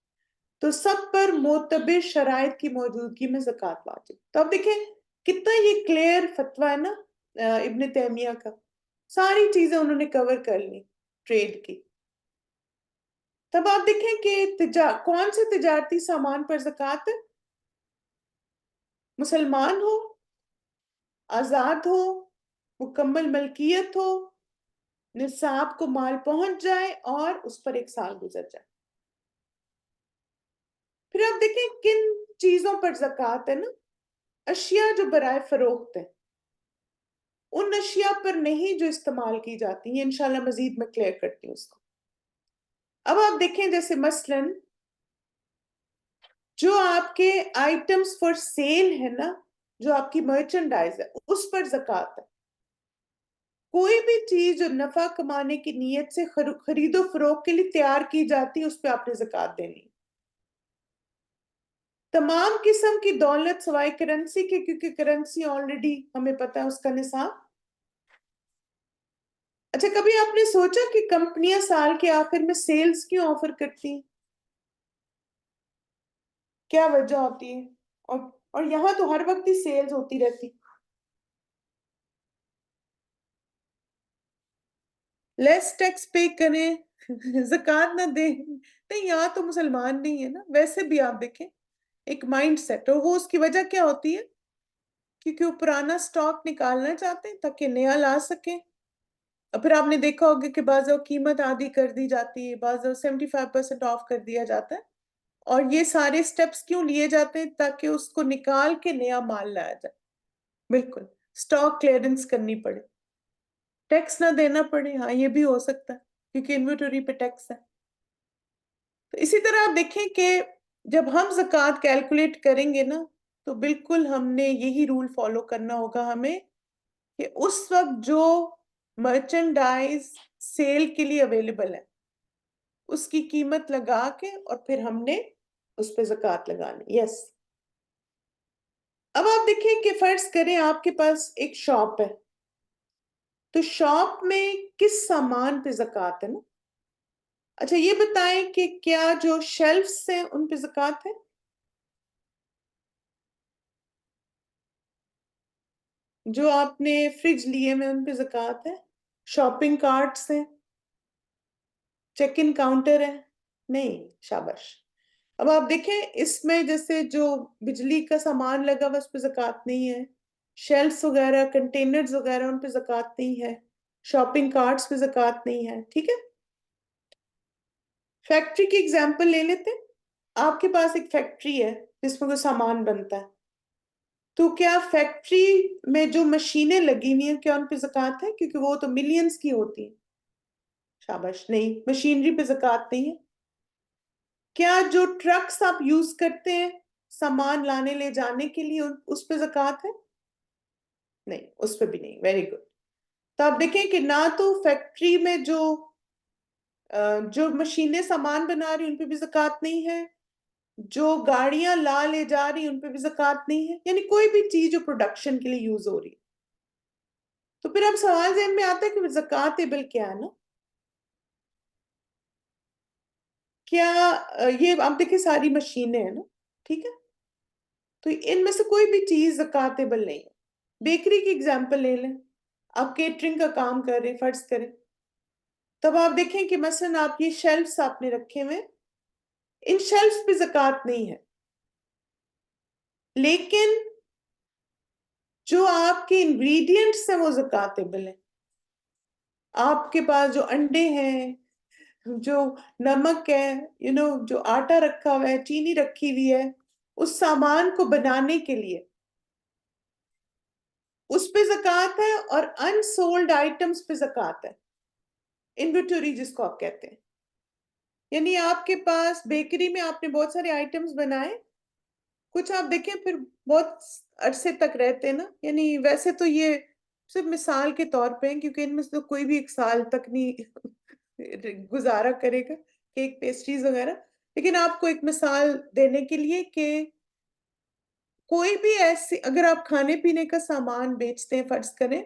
تو سب پر معتبر شرائط کی موجودگی میں زکوٰۃ واجب۔ تو اب دیکھیں کتنا یہ کلیئر فتویٰ ہے نا ابن تیمیہ کا، ساری چیزیں انہوں نے کور کر لی ٹریڈ کی۔ تب آپ دیکھیں کہ کون سے تجارتی سامان پر زکوٰۃ ہے؟ مسلمان ہو، آزاد ہو، مکمل ملکیت ہو، نصاب کو مال پہنچ جائے اور اس پر ایک سال گزر جائے۔ پھر آپ دیکھیں کن چیزوں پر زکوٰۃ ہے نا، اشیاء جو برائے فروخت ہیں، ان اشیاء پر نہیں جو استعمال کی جاتی ہیں، انشاءاللہ مزید میں کلیئر کرتی ہوں اس کو۔ اب آپ دیکھیں جیسے مثلاً جو آپ کے آئٹمز فار سیل ہے نا، جو آپ کی مرچنڈائز ہے، اس پر زکوٰۃ ہے۔ کوئی بھی چیز جو نفع کمانے کی نیت سے خرید و فروخت کے لیے تیار کی جاتی ہے اس پہ آپ نے زکوٰۃ دینی۔ تمام قسم کی دولت سوائے کرنسی کے، کیونکہ کرنسی آلریڈی ہمیں پتہ ہے اس کا نصاب۔ اچھا کبھی آپ نے سوچا کہ کمپنیاں سال کے آخر میں سیلز کیوں آفر کرتی ہیں؟ کیا وجہ ہوتی ہے؟ اور یہاں تو ہر وقت ہی سیلز ہوتی رہتی، لیس ٹیکس پے کریں، زکوٰۃ نہ دیں۔ نہیں یہاں تو مسلمان نہیں ہے نا، ویسے بھی آپ دیکھیں ایک مائنڈ سیٹ، اور وہ اس کی وجہ کیا ہوتی ہے؟ کیونکہ وہ پرانا سٹاک نکالنا چاہتے ہیں تاکہ نیا لا سکیں۔ اور پھر آپ نے دیکھا ہوگا کہ بعض قیمت آدھی کر دی جاتی ہے، بعض 75% آف کر دیا جاتا ہے، اور یہ سارے سٹیپس کیوں لیے جاتے ہیں؟ تاکہ اس کو نکال کے نیا مال لایا جائے، بالکل سٹاک کلیئرنس کرنی پڑے، ٹیکس نہ دینا پڑے، ہاں یہ بھی ہو سکتا ہے کیونکہ انوینٹری پہ ٹیکس ہے۔ تو اسی طرح آپ دیکھیں کہ جب ہم زکوٰۃ کیلکولیٹ کریں گے نا تو بالکل ہم نے یہی رول فالو کرنا ہوگا ہمیں کہ اس وقت جو مرچنڈائز سیل کے لیے اویلیبل ہے اس کی قیمت لگا کے اور پھر ہم نے اس پہ زکوٰۃ لگانی۔ یس، اب آپ دیکھیں کہ فرض کریں آپ کے پاس ایک شاپ ہے، تو شاپ میں کس سامان پہ زکوٰۃ ہے نا؟ اچھا یہ بتائیں کہ کیا جو شیلفز ہیں ان پہ زکوٰۃ ہے؟ جو آپ نے فریج لیے میں ان پہ زکوٰۃ ہے؟ شاپنگ کارٹس ہیں، چیک ان کاؤنٹر ہے؟ نہیں، شاباش۔ اب آپ دیکھیں اس میں جیسے جو بجلی کا سامان لگا ہوا اس پہ زکوٰۃ نہیں ہے، شیلفز وغیرہ، کنٹینرز وغیرہ ان پہ زکوٰۃ نہیں ہے، شاپنگ کارٹس پہ زکوٰۃ نہیں ہے، ٹھیک ہے۔ فیکٹری کی اگزامپل لے لیتے ہیں. آپ کے پاس ایک فیکٹری ہے جس میں کوئی سامان بنتا ہے, تو کیا فیکٹری میں جو مشینیں لگی ہوئی ہیں کیا ان پہ زکوٰۃ ہے؟ کیونکہ وہ تو ملینز کی ہوتی ہیں. شاباش, نہیں, مشینری پہ زکوٰۃ نہیں ہے. کیا جو ٹرکس آپ یوز کرتے ہیں سامان لانے لے جانے کے لیے اس پہ زکوٰۃ ہے؟ نہیں, اس پہ بھی نہیں. Very good. تو آپ دیکھیں کہ نہ تو فیکٹری میں جو مشینیں سامان بنا رہی ان پہ بھی زکوٰۃ نہیں ہے, جو گاڑیاں لا لے جا رہی ان پہ بھی زکوٰۃ نہیں ہے, یعنی کوئی بھی چیز جو پروڈکشن کے لیے یوز ہو رہی. تو پھر اب سوال ذہن میں آتا ہے کہ زکوٰۃ بل کیا ہے نا. کیا یہ آپ دیکھیں ساری مشینیں ہیں نا, ٹھیک ہے, تو ان میں سے کوئی بھی چیز زکوٰۃ نہیں ہے. بیکری کی اگزامپل لے لیں, آپ کیٹرنگ کا کام کر رہے فرض کریں, تب آپ دیکھیں کہ مثلا آپ یہ شیلفز آپ نے رکھے ہوئے, ان شیلفز پہ زکوٰۃ نہیں ہے, لیکن جو آپ کے انگریڈینٹس ہیں وہ زکوٰۃ ہیں. آپ کے پاس جو انڈے ہیں, جو نمک ہے, جو آٹا رکھا ہوا ہے, چینی رکھی ہوئی ہے, اس سامان کو بنانے کے لیے اس پہ زکوٰۃ ہے, اور انسولڈ آئٹمس پہ زکوٰۃ ہے, انوینٹری جس کو آپ کہتے ہیں. یعنی آپ کے پاس بیکری میں آپ نے بہت سارے آئٹمس بنائے, کچھ آپ دیکھیں پھر بہت عرصے تک رہتے ہیں نا, یعنی ویسے تو یہ صرف مثال کے طور پہ ہیں کیونکہ ان میں سے تو کوئی بھی ایک سال تک نہیں گزارا کرے گا, کیک پیسٹریز وغیرہ, لیکن آپ کو ایک مثال دینے کے لیے کہ کوئی بھی ایسی, اگر آپ کھانے پینے کا سامان بیچتے ہیں فرض کریں,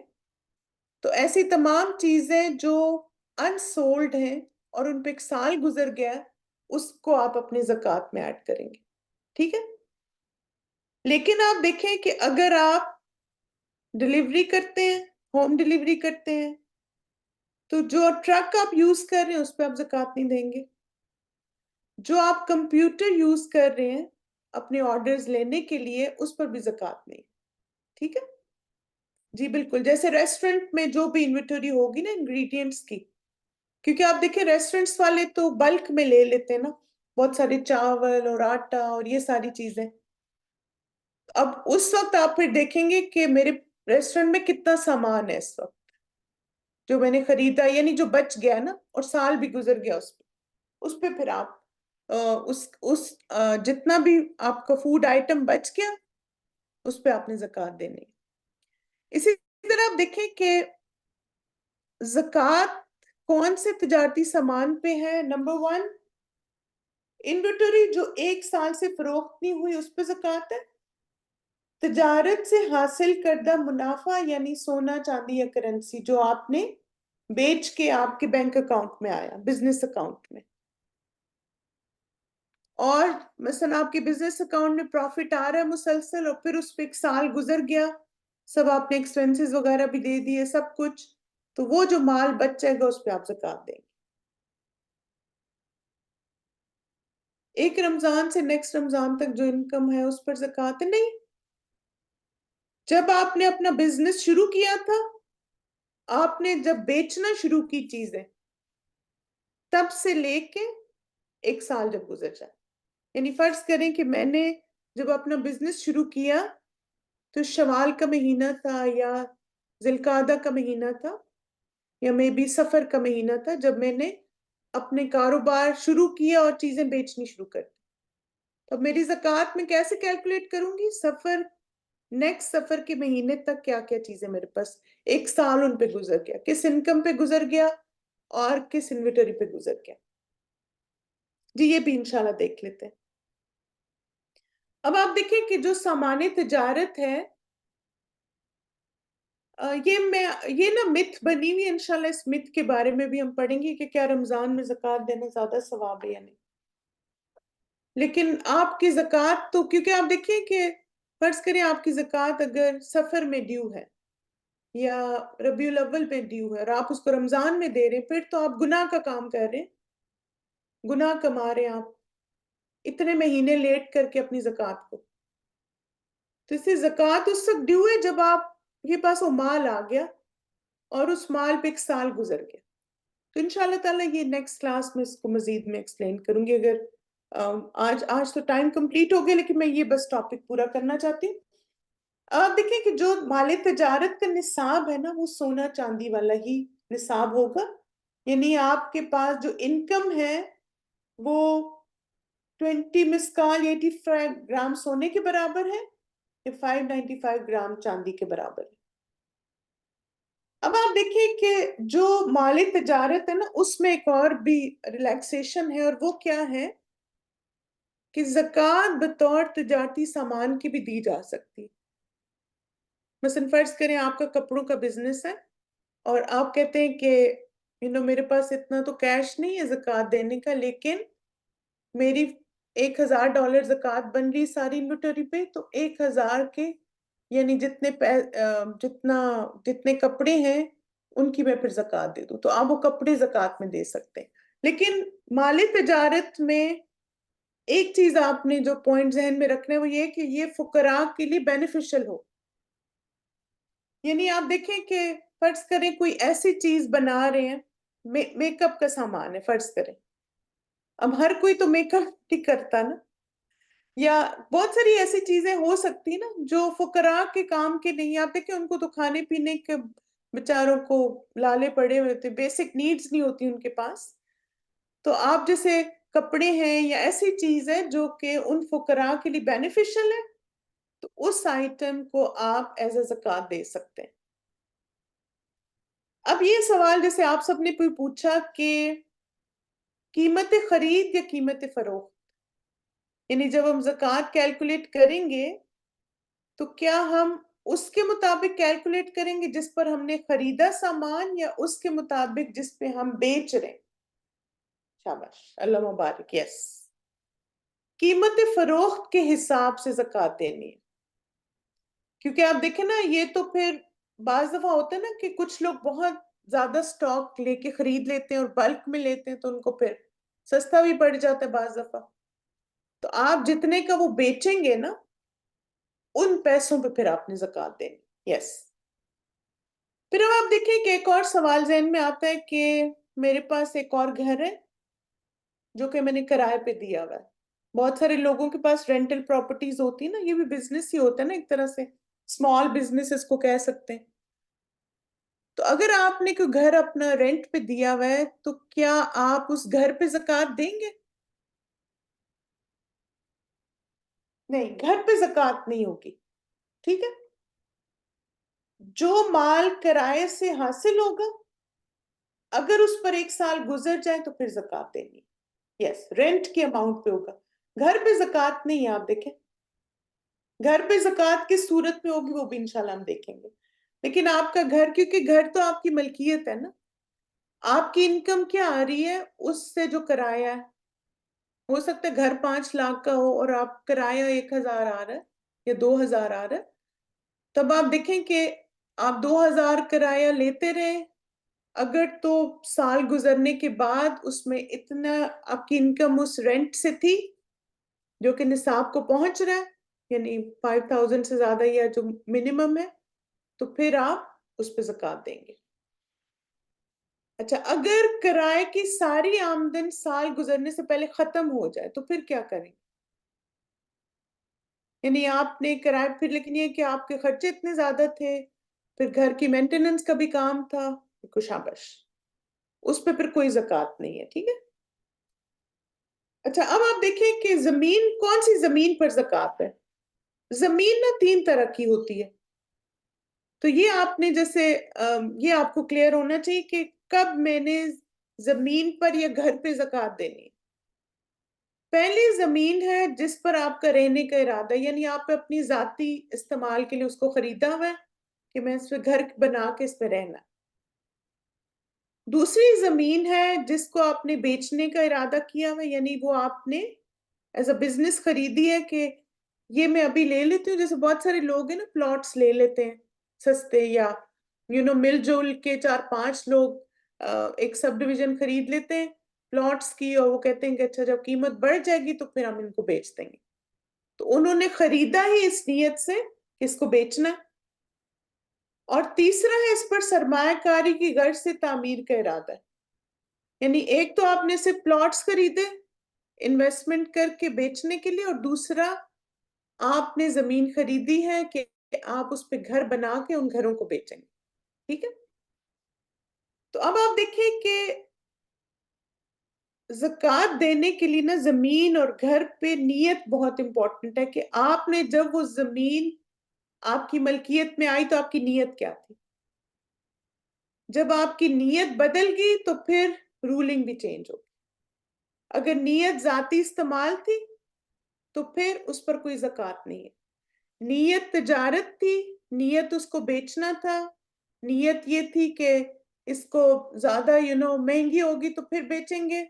تو ایسی تمام چیزیں جو انسولڈ ہیں اور ان پہ ایک سال گزر گیا, اس کو آپ اپنی زکوٰۃ میں ایڈ کریں گے, ٹھیک ہے. لیکن آپ دیکھیں کہ اگر آپ ڈلیوری کرتے ہیں, ہوم ڈلیوری کرتے ہیں, تو جو ٹرک آپ یوز کر رہے ہیں اس پہ آپ زکوٰۃ نہیں دیں گے. جو آپ کمپیوٹر یوز کر رہے ہیں اپنے آرڈرز لینے کے لیے, اس پر بھی زکوٰۃ نہیں, ٹھیک ہے. جی بالکل, جیسے ریسٹورنٹ میں جو بھی انوینٹری ہوگی نا انگریڈینٹس کی, کیونکہ آپ دیکھیں ریسٹورنٹس والے تو بلک میں لے لیتے ہیں نا, بہت سارے چاول اور آٹا اور یہ ساری چیزیں. اب اس وقت آپ پھر دیکھیں گے کہ میرے ریسٹورنٹ میں کتنا سامان ہے اس وقت جو میں نے خریدا, یعنی جو بچ گیا نا اور سال بھی گزر گیا اس پہ پھر آپ جتنا بھی آپ کا فوڈ آئٹم بچ گیا اس پہ آپ نے زکوٰۃ دینی. اسی طرح آپ دیکھیں کہ زکوٰۃ کون سے تجارتی سامان پہ ہے. نمبر 1, انوینٹری جو 1 سال سے فروخت نہیں ہوئی اس پہ زکوٰۃ ہے. تجارت سے حاصل کردہ منافع یعنی سونا چاندی یا کرنسی جو آپ نے بیچ کے آپ کے بینک اکاؤنٹ میں آیا, بزنس اکاؤنٹ میں, اور مثلا آپ کے بزنس اکاؤنٹ میں پروفٹ آ رہا ہے مسلسل, اور پھر اس پہ 1 سال گزر گیا, سب آپ نے ایکسپینسز وغیرہ بھی دے دیے سب کچھ, تو وہ جو مال بچ جائے گا اس پہ آپ زکوٰۃ دیں گے. ایک رمضان سے نیکسٹ رمضان تک جو انکم ہے اس پر زکوٰۃ نہیں. جب آپ نے اپنا بزنس شروع کیا تھا, آپ نے جب بیچنا شروع کی چیزیں, تب سے لے کے 1 سال جب گزر جائے, یعنی فرض کریں کہ میں نے جب اپنا بزنس شروع کیا تو شوال کا مہینہ تھا یا ذوالقعدہ کا مہینہ تھا یا مے بی سفر کا مہینہ تھا جب میں نے اپنے کاروبار شروع کیا اور چیزیں بیچنی شروع کر دی. تو میری زکوٰۃ میں کیسے کیلکولیٹ کروں گی؟ نیکسٹ سفر کے مہینے تک کیا کیا چیزیں میرے پاس 1 سال ان پہ گزر گیا, کس انکم پہ گزر گیا اور کس انوینٹری پہ گزر گیا. جی یہ بھی انشاءاللہ دیکھ لیتے ہیں. اب آپ دیکھیں کہ جو سامان تجارت ہے, یہ نا مت بنی ہوئی, انشاءاللہ اس مت کے بارے میں بھی ہم پڑھیں گے کہ کیا رمضان میں زکوٰۃ دینا زیادہ ثواب ہے یا نہیں. لیکن آپ کی زکوٰۃ تو, کیونکہ آپ دیکھیں کہ فرض کریں آپ کی زکوٰۃ اگر سفر میں ڈیو ہے یا ربیع الاول میں ڈیو ہے اور آپ اس کو رمضان میں دے رہے ہیں, پھر تو آپ گناہ کا کام کر رہے ہیں, گناہ کما رہے ہیں آپ اتنے مہینے لیٹ کر کے اپنی زکوٰۃ کو. تو اس سے زکوٰۃ اس وقت ڈیو ہے جب آپ کے پاس وہ مال آ گیا اور اس مال پہ 1 سال گزر گیا. تو انشاءاللہ تعالیٰ یہ نیکسٹ کلاس میں اس کو مزید میں ایکسپلین کروں گی. اگر آج تو ٹائم کمپلیٹ ہو گیا، لیکن میں یہ بس ٹاپک پورا کرنا چاہتی ہوں. آپ دیکھیں کہ جو مال تجارت کا نصاب ہے نا، وہ سونا چاندی والا ہی نصاب ہوگا. یعنی آپ کے پاس جو انکم ہے وہ 20 مسکال 85 گرام سونے کے برابر ہے یا 595 گرام چاندی کے برابر ہے. اب آپ دیکھیں کہ جو مال تجارت ہے نا، اس میں ایک اور بھی ریلیکسیشن ہے، اور وہ کیا ہے کہ زکوٰۃ بطور تجارتی سامان کی بھی دی جا سکتی. مثلا فرض کریں آپ کا کپڑوں کا بزنس ہے اور آپ کہتے ہیں کہ میرے پاس اتنا تو کیش نہیں ہے زکوٰۃ دینے کا، لیکن میری $1000 زکوٰۃ بن رہی ساری انوینٹری پہ، تو 1000 کے یعنی جتنے کپڑے ہیں ان کی میں پھر زکوٰۃ دے دوں، تو آپ وہ کپڑے زکوٰۃ میں دے سکتے ہیں. لیکن مال تجارت میں ایک چیز آپ نے جو پوائنٹ ذہن میں رکھنا ہے وہ یہ کہ یہ فقراء کے لیے بینیفیشل ہو. یعنی آپ دیکھیں کہ فرض کریں کوئی ایسی چیز بنا رہے ہیں، میک اپ کا سامان ہے فرض کریں. اب ہر کوئی تو میک اپ نہیں کرتا نا، یا بہت ساری ایسی چیزیں ہو سکتی نا جو فقراء کے کام کے نہیں. آپ دیکھیں ان کو تو کھانے پینے کے بیچاروں کو لالے پڑے ہوئے ہوتے، بیسک نیڈز نہیں ہوتی ان کے پاس. تو آپ جیسے کپڑے ہیں یا ایسی چیز ہے جو کہ ان فقراء کے لیے بینیفیشل ہے، تو اس آئٹم کو آپ ایز اے زکوٰۃ دے سکتے ہیں. اب یہ سوال جیسے آپ سب نے پوچھا کہ قیمت خرید یا قیمت فروخت، یعنی جب ہم زکوٰۃ کیلکولیٹ کریں گے تو کیا ہم اس کے مطابق کیلکولیٹ کریں گے جس پر ہم نے خریدا سامان، یا اس کے مطابق جس پہ ہم بیچ رہے ہیں؟ شاباش، اللہ مبارک. یس، قیمت فروخت کے حساب سے زکوٰۃ دینی ہے. کیونکہ آپ دیکھیں نا، یہ تو پھر بعض دفعہ ہوتا ہے نا کہ کچھ لوگ بہت زیادہ سٹاک لے کے خرید لیتے ہیں اور بلک میں لیتے ہیں، تو ان کو پھر سستا بھی پڑ جاتا ہے بعض دفعہ. تو آپ جتنے کا وہ بیچیں گے نا، ان پیسوں پہ پھر آپ نے زکوٰۃ دینی. یس. پھر اب آپ دیکھیں کہ ایک اور سوال ذہن میں آتا ہے کہ میرے پاس ایک اور گھر ہے جو کہ میں نے کرائے پہ دیا ہوا ہے. بہت سارے لوگوں کے پاس رینٹل پراپرٹیز ہوتی ہیں نا، یہ بھی بزنس ہی ہوتا ہے نا ایک طرح سے، اسمال بزنس اس کو کہہ سکتے ہیں. تو اگر آپ نے کوئی گھر اپنا رینٹ پہ دیا ہوا ہے تو کیا آپ اس گھر پہ زکوٰۃ دیں گے؟ نہیں، گھر پہ زکوٰۃ نہیں ہوگی. ٹھیک ہے، جو مال کرائے سے حاصل ہوگا اگر اس پر 1 سال گزر جائے تو پھر زکوٰۃ دینی. یس، رینٹ کی اماؤنٹ پہ ہوگا، گھر پہ زکوٰۃ نہیں ہے. آپ دیکھیں گھر پہ زکوٰۃ کس صورت میں ہوگی وہ بھی انشاءاللہ ہم دیکھیں گے. لیکن آپ کا گھر، کیونکہ گھر تو آپ کی ملکیت ہے نا، آپ کی انکم کیا آ رہی ہے اس سے جو کرایہ ہے. ہو سکتا ہے گھر 5 لاکھ کا ہو اور آپ کرایہ 1000 آ رہا ہے یا 2000 آ رہا ہے، تب آپ دیکھیں کہ آپ 2000 کرایہ لیتے رہے، اگر تو سال گزرنے کے بعد اس میں اتنا آپ کی انکم اس رینٹ سے تھی جو کہ نصاب کو پہنچ رہا ہے، یعنی 5000 سے زیادہ یا جو منیمم ہے، تو پھر آپ اس پہ زکوٰۃ دیں گے. اچھا، اگر کرائے کی ساری آمدن سال گزرنے سے پہلے ختم ہو جائے تو پھر کیا کریں؟ یعنی آپ نے کرائے، پھر لیکن یہ کہ آپ کے خرچے اتنے زیادہ تھے، پھر گھر کی مینٹیننس کا بھی کام تھا، کچھ شاباش، اس پہ پھر کوئی زکوٰۃ نہیں ہے. ٹھیک ہے. اچھا، اب آپ دیکھیں کہ زمین، کون سی زمین پر زکوٰۃ ہے؟ زمین نا 3 طرح کی ہوتی ہے. تو یہ آپ نے جیسے یہ آپ کو کلیئر ہونا چاہیے کہ کب میں نے زمین پر یا گھر پہ زکوٰۃ دینی. پہلی زمین ہے جس پر آپ کا رہنے کا ارادہ ہے، یعنی آپ اپنی ذاتی استعمال کے لیے اس کو خریدا ہوا ہے کہ میں اس پہ گھر بنا کے اس پہ رہنا. دوسری زمین ہے جس کو آپ نے بیچنے کا ارادہ کیا ہوا ہے، یعنی وہ آپ نے ایز اے بزنس خریدی ہے کہ یہ میں ابھی لے لیتی ہوں. جیسے بہت سارے لوگ ہیں نا پلاٹس لے لیتے ہیں سستے، یا مل جل کے 4-5 لوگ ایک سب ڈویژن خرید لیتے ہیں پلاٹس کی، اور وہ کہتے ہیں کہ اچھا جب قیمت بڑھ جائے گی تو پھر ہم ان کو بیچ دیں گے. تو انہوں نے خریدا ہی اس نیت سے کہ اس کو بیچنا ہے. اور تیسرا ہے اس پر سرمایہ کاری کی غرض سے تعمیر کا ارادہ ہے. یعنی ایک تو آپ نے صرف پلاٹس خریدے انویسٹمنٹ کر کے بیچنے کے لیے، اور دوسرا آپ نے زمین خریدی ہے کہ آپ اس پہ گھر بنا کے ان گھروں کو بیچیں گے. ٹھیک ہے. تو اب آپ دیکھیں کہ زکوٰۃ دینے کے لیے نا زمین اور گھر پہ نیت بہت امپورٹنٹ ہے، کہ آپ نے جب وہ زمین آپ کی ملکیت میں آئی تو آپ کی نیت کیا تھی. جب آپ کی نیت بدل گئی تو پھر رولنگ بھی چینج ہوگی. اگر نیت ذاتی استعمال تھی تو پھر اس پر کوئی زکوٰۃ نہیں ہے. نیت تجارت تھی، نیت اس کو بیچنا تھا، نیت یہ تھی کہ اس کو زیادہ مہنگی ہوگی تو پھر بیچیں گے،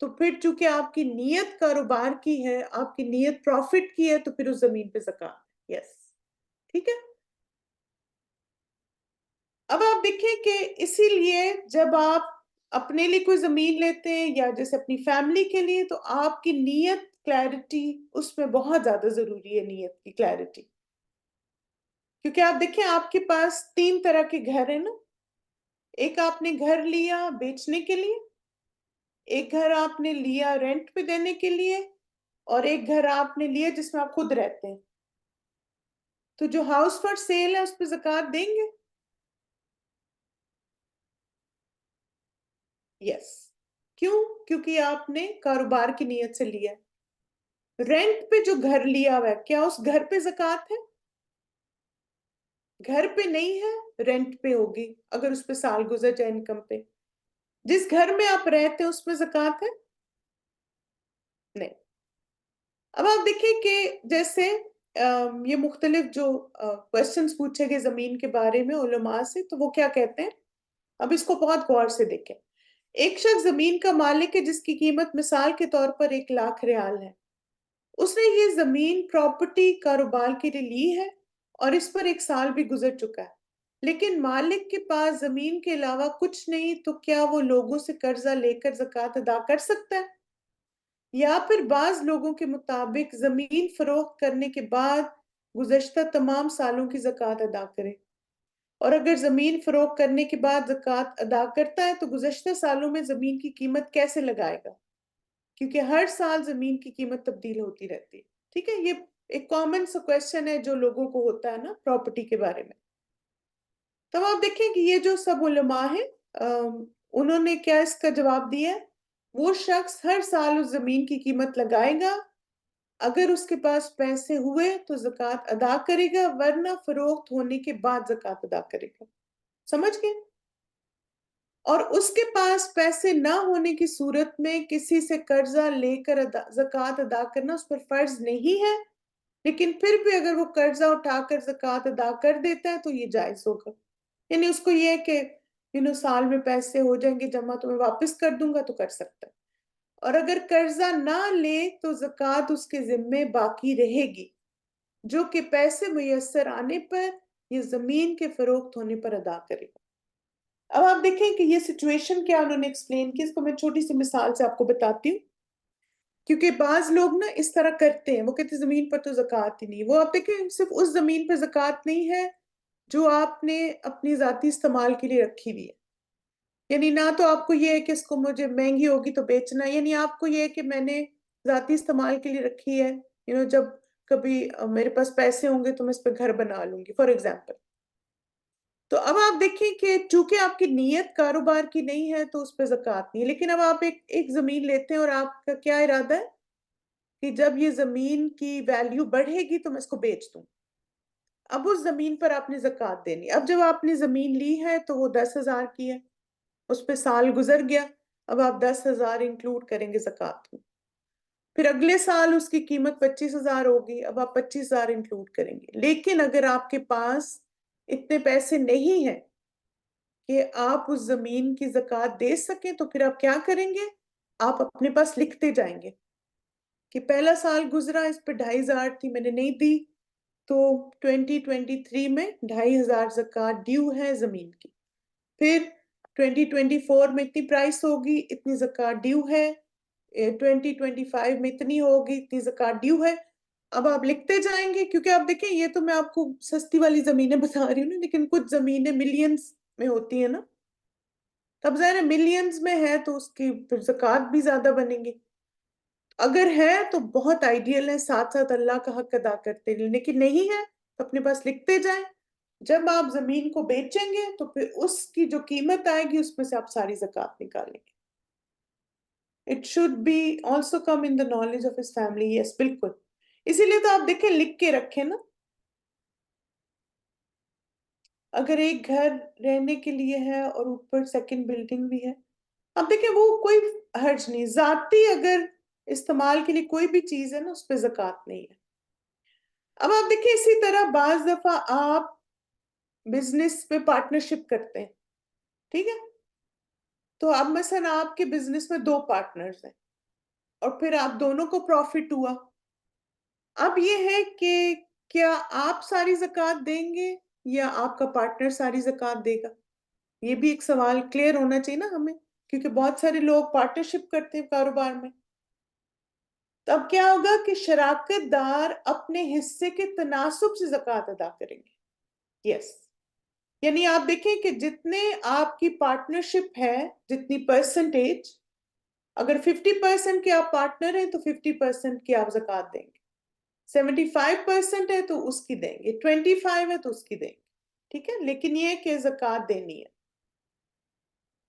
تو پھر چونکہ آپ کی نیت کاروبار کی ہے، آپ کی نیت پروفٹ کی ہے، تو پھر اس زمین پہ زکوٰۃ. یس. ٹھیک ہے. اب آپ دیکھیں کہ اسی لیے جب آپ اپنے لیے کوئی زمین لیتے ہیں یا جیسے اپنی فیملی کے لیے، تو آپ کی نیت کلیئرٹی اس میں بہت زیادہ ضروری ہے، نیت کی کلیئرٹی. کیونکہ آپ دیکھیں آپ کے پاس 3 طرح کے گھر ہیں نا. ایک آپ نے گھر لیا بیچنے کے لیے، ایک گھر آپ نے لیا رینٹ پہ دینے کے لیے، اور ایک گھر آپ نے لیا جس میں آپ خود رہتے ہیں. تو جو ہاؤس فار سیل ہے اس پہ زکوٰۃ دیں گے؟ یس. کیوں؟ کیونکہ آپ نے کاروبار کی نیت سے لیا. رینٹ پہ جو گھر لیا ہوا ہے، کیا اس گھر پہ زکوٰۃ ہے؟ گھر پہ نہیں ہے، رینٹ پہ ہوگی اگر اس پہ سال گزر جائے انکم پہ. جس گھر میں آپ رہتے ہیں اس میں زکوٰۃ ہے؟ نہیں. اب آپ دیکھیں کہ جیسے یہ مختلف جو کوسچنز پوچھے گئے زمین کے بارے میں علماء سے، تو وہ کیا کہتے ہیں. اب اس کو بہت غور سے دیکھیں. ایک شخص زمین کا مالک ہے جس کی قیمت مثال کے طور پر 1,00,000 ریال ہے. اس نے یہ زمین پراپرٹی کاروبار کے لیے لی ہے اور اس پر 1 سال بھی گزر چکا ہے، لیکن مالک کے پاس زمین کے علاوہ کچھ نہیں، تو کیا وہ لوگوں سے قرضہ لے کر زکوٰۃ ادا کر سکتا ہے؟ یا پھر بعض لوگوں کے مطابق زمین فروخت کرنے کے بعد گزشتہ تمام سالوں کی زکوٰۃ ادا کرے؟ اور اگر زمین فروخت کرنے کے بعد زکوٰۃ ادا کرتا ہے تو گزشتہ سالوں میں زمین کی قیمت کیسے لگائے گا؟ کیونکہ ہر سال زمین کی قیمت تبدیل ہوتی رہتی ہے. ٹھیک ہے. یہ ایک کامن سا کویسچن ہے جو لوگوں کو ہوتا ہے نا پراپرٹی کے بارے میں. تو آپ دیکھیں کہ یہ جو سب علماء ہیں انہوں نے کیا اس کا جواب دیا ہے. وہ شخص ہر سال اس زمین کی قیمت لگائے گا، اگر اس کے پاس پیسے ہوئے تو زکوٰۃ ادا کرے گا، ورنہ فروخت ہونے کے بعد زکوٰۃ ادا کرے گا. سمجھ گئے؟ اور اس کے پاس پیسے نہ ہونے کی صورت میں کسی سے قرضہ لے کر زکوٰۃ ادا کرنا اس پر فرض نہیں ہے، لیکن پھر بھی اگر وہ قرضہ اٹھا کر زکوٰۃ ادا کر دیتا ہے تو یہ جائز ہوگا. یعنی اس کو یہ ہے کہ سال میں پیسے ہو جائیں گے جمع تو میں واپس کر دوں گا، تو کر سکتا ہے. اور اگر قرضہ نہ لے تو زکوٰۃ اس کے ذمے باقی رہے گی، جو کہ پیسے میسر آنے پر یا زمین کے فروخت ہونے پر ادا کرے گا. اب آپ دیکھیں کہ یہ سچویشن کیا انہوں نے ایکسپلین کی. اس کو میں چھوٹی سی مثال سے آپ کو بتاتی ہوں، کیونکہ بعض لوگ نا اس طرح کرتے ہیں. وہ کہتے ہیں زمین پر تو زکوٰۃ ہی نہیں. وہ آپ دیکھیں صرف اس زمین پہ زکوٰۃ نہیں ہے جو آپ نے اپنی ذاتی استعمال کے لیے رکھی ہوئی ہے. یعنی نہ تو آپ کو یہ ہے کہ اس کو مجھے مہنگی ہوگی تو بیچنا ہے، یعنی آپ کو یہ ہے کہ میں نے ذاتی استعمال کے لیے رکھی ہے، جب کبھی میرے پاس پیسے ہوں گے تو میں اس پہ گھر بنا لوں گی فار ایگزامپل. تو اب آپ دیکھیں کہ چونکہ آپ کی نیت کاروبار کی نہیں ہے تو اس پہ زکوٰۃ نہیں ہے. لیکن اب آپ ایک زمین لیتے ہیں اور آپ کا کیا ارادہ ہے کہ جب یہ زمین کی ویلیو بڑھے گی تو میں اس کو بیچ دوں. اب اس زمین پر آپ نے زکوٰۃ دینی. اب جب آپ نے زمین لی ہے تو وہ 10,000 کی ہے، اس پہ سال گزر گیا، اب آپ 10,000 انکلوڈ کریں گے زکوٰۃ میں. پھر اگلے سال اس کی قیمت 25,000 ہوگی، اب آپ 25,000 انکلوڈ کریں گے. لیکن اگر آپ کے پاس اتنے پیسے نہیں ہیں کہ آپ اس زمین کی زکوٰۃ دے سکیں، تو پھر آپ کیا کریں گے؟ آپ اپنے پاس لکھتے جائیں گے کہ پہلا سال گزرا، اس پہ 2,500 تھی میں نے نہیں دی، تو 2023 میں 2,500 زکوٰۃ ڈیو ہے زمین کی. پھر 2024 میں اتنی پرائس ہوگی، اتنی زکوٰۃ ڈیو ہے. 2025 میں اتنی ہوگی، اتنی زکوٰۃ ڈیو ہے. اب آپ لکھتے جائیں گے، کیونکہ آپ دیکھیں یہ تو میں آپ کو سستی والی زمینیں بتا رہی ہوں، لیکن کچھ زمینیں ملینز میں ہوتی ہیں نا. اب ظاہر ہے ملینز میں ہے تو اس کی پھر زکوٰۃ بھی زیادہ بنے گی. اگر ہے تو بہت آئیڈیل ہے، ساتھ ساتھ اللہ کا حق ادا کرتے ہیں، لیکن نہیں ہے تو اپنے پاس لکھتے جائیں. جب آپ زمین کو بیچیں گے تو پھر اس کی جو قیمت آئے گی اس میں سے آپ ساری زکوٰۃ نکالیں گے. It should be also come in the knowledge of his family. Yes, بالکل. اسی لیے تو آپ دیکھیں لکھ کے رکھیں نا. اگر ایک گھر رہنے کے لیے ہے اور اوپر سیکنڈ بلڈنگ بھی ہے، اب دیکھیں وہ کوئی حرج نہیں، ذاتی اگر استعمال کے لیے کوئی بھی چیز ہے نا اس پہ زکوٰۃ نہیں ہے. اب آپ دیکھیں اسی طرح بعض دفعہ آپ بزنس پہ پارٹنرشپ کرتے ہیں، ٹھیک ہے؟ تو اب مثلا آپ کے بزنس میں 2 پارٹنرز ہیں اور پھر آپ دونوں کو پروفٹ ہوا. اب یہ ہے کہ کیا آپ ساری زکوٰۃ دیں گے یا آپ کا پارٹنر ساری زکوٰۃ دے گا؟ یہ بھی ایک سوال کلیئر ہونا چاہیے نا ہمیں، کیونکہ بہت سارے لوگ پارٹنرشپ کرتے ہیں کاروبار میں. تو اب کیا ہوگا کہ شراکت دار اپنے حصے کے تناسب سے زکوٰۃ ادا کریں گے. یس، یعنی آپ دیکھیں کہ جتنے آپ کی پارٹنرشپ ہے، جتنی پرسنٹیج، اگر 50% کے آپ پارٹنر ہیں تو 50% کی آپ زکوٰۃ دیں گے. 75% ہے تو اس کی دیں گے، 25 ہے تو اس کی دیں گے، ٹھیک ہے؟ لیکن یہ کہ زکوٰۃ دینی ہے.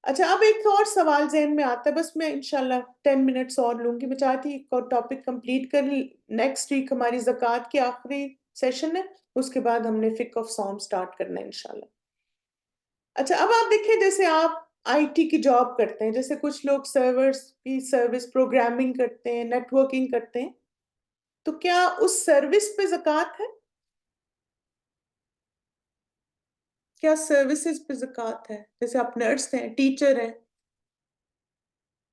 اچھا، اب ایک اور سوال ذہن میں آتا ہے، بس میں انشاءاللہ 10 منٹس اور لوں گی. میں چاہتی ایک اور ٹاپک کمپلیٹ کر لی. نیکسٹ ویک ہماری زکوٰۃ کی آخری سیشن ہے، اس کے بعد ہم نے فقہ آف صوم سٹارٹ کرنا ہے انشاءاللہ. اچھا، اب آپ دیکھیں جیسے آپ آئی ٹی کی جاب کرتے ہیں، جیسے کچھ لوگ سرورز کی سروس پروگرامنگ کرتے ہیں، نیٹ ورکنگ کرتے ہیں، تو کیا اس سروس پہ زکوٰۃ ہے؟ کیا سروسز پہ زکوٰۃ ہے؟ جیسے آپ نرس ہیں، ٹیچر ہیں؟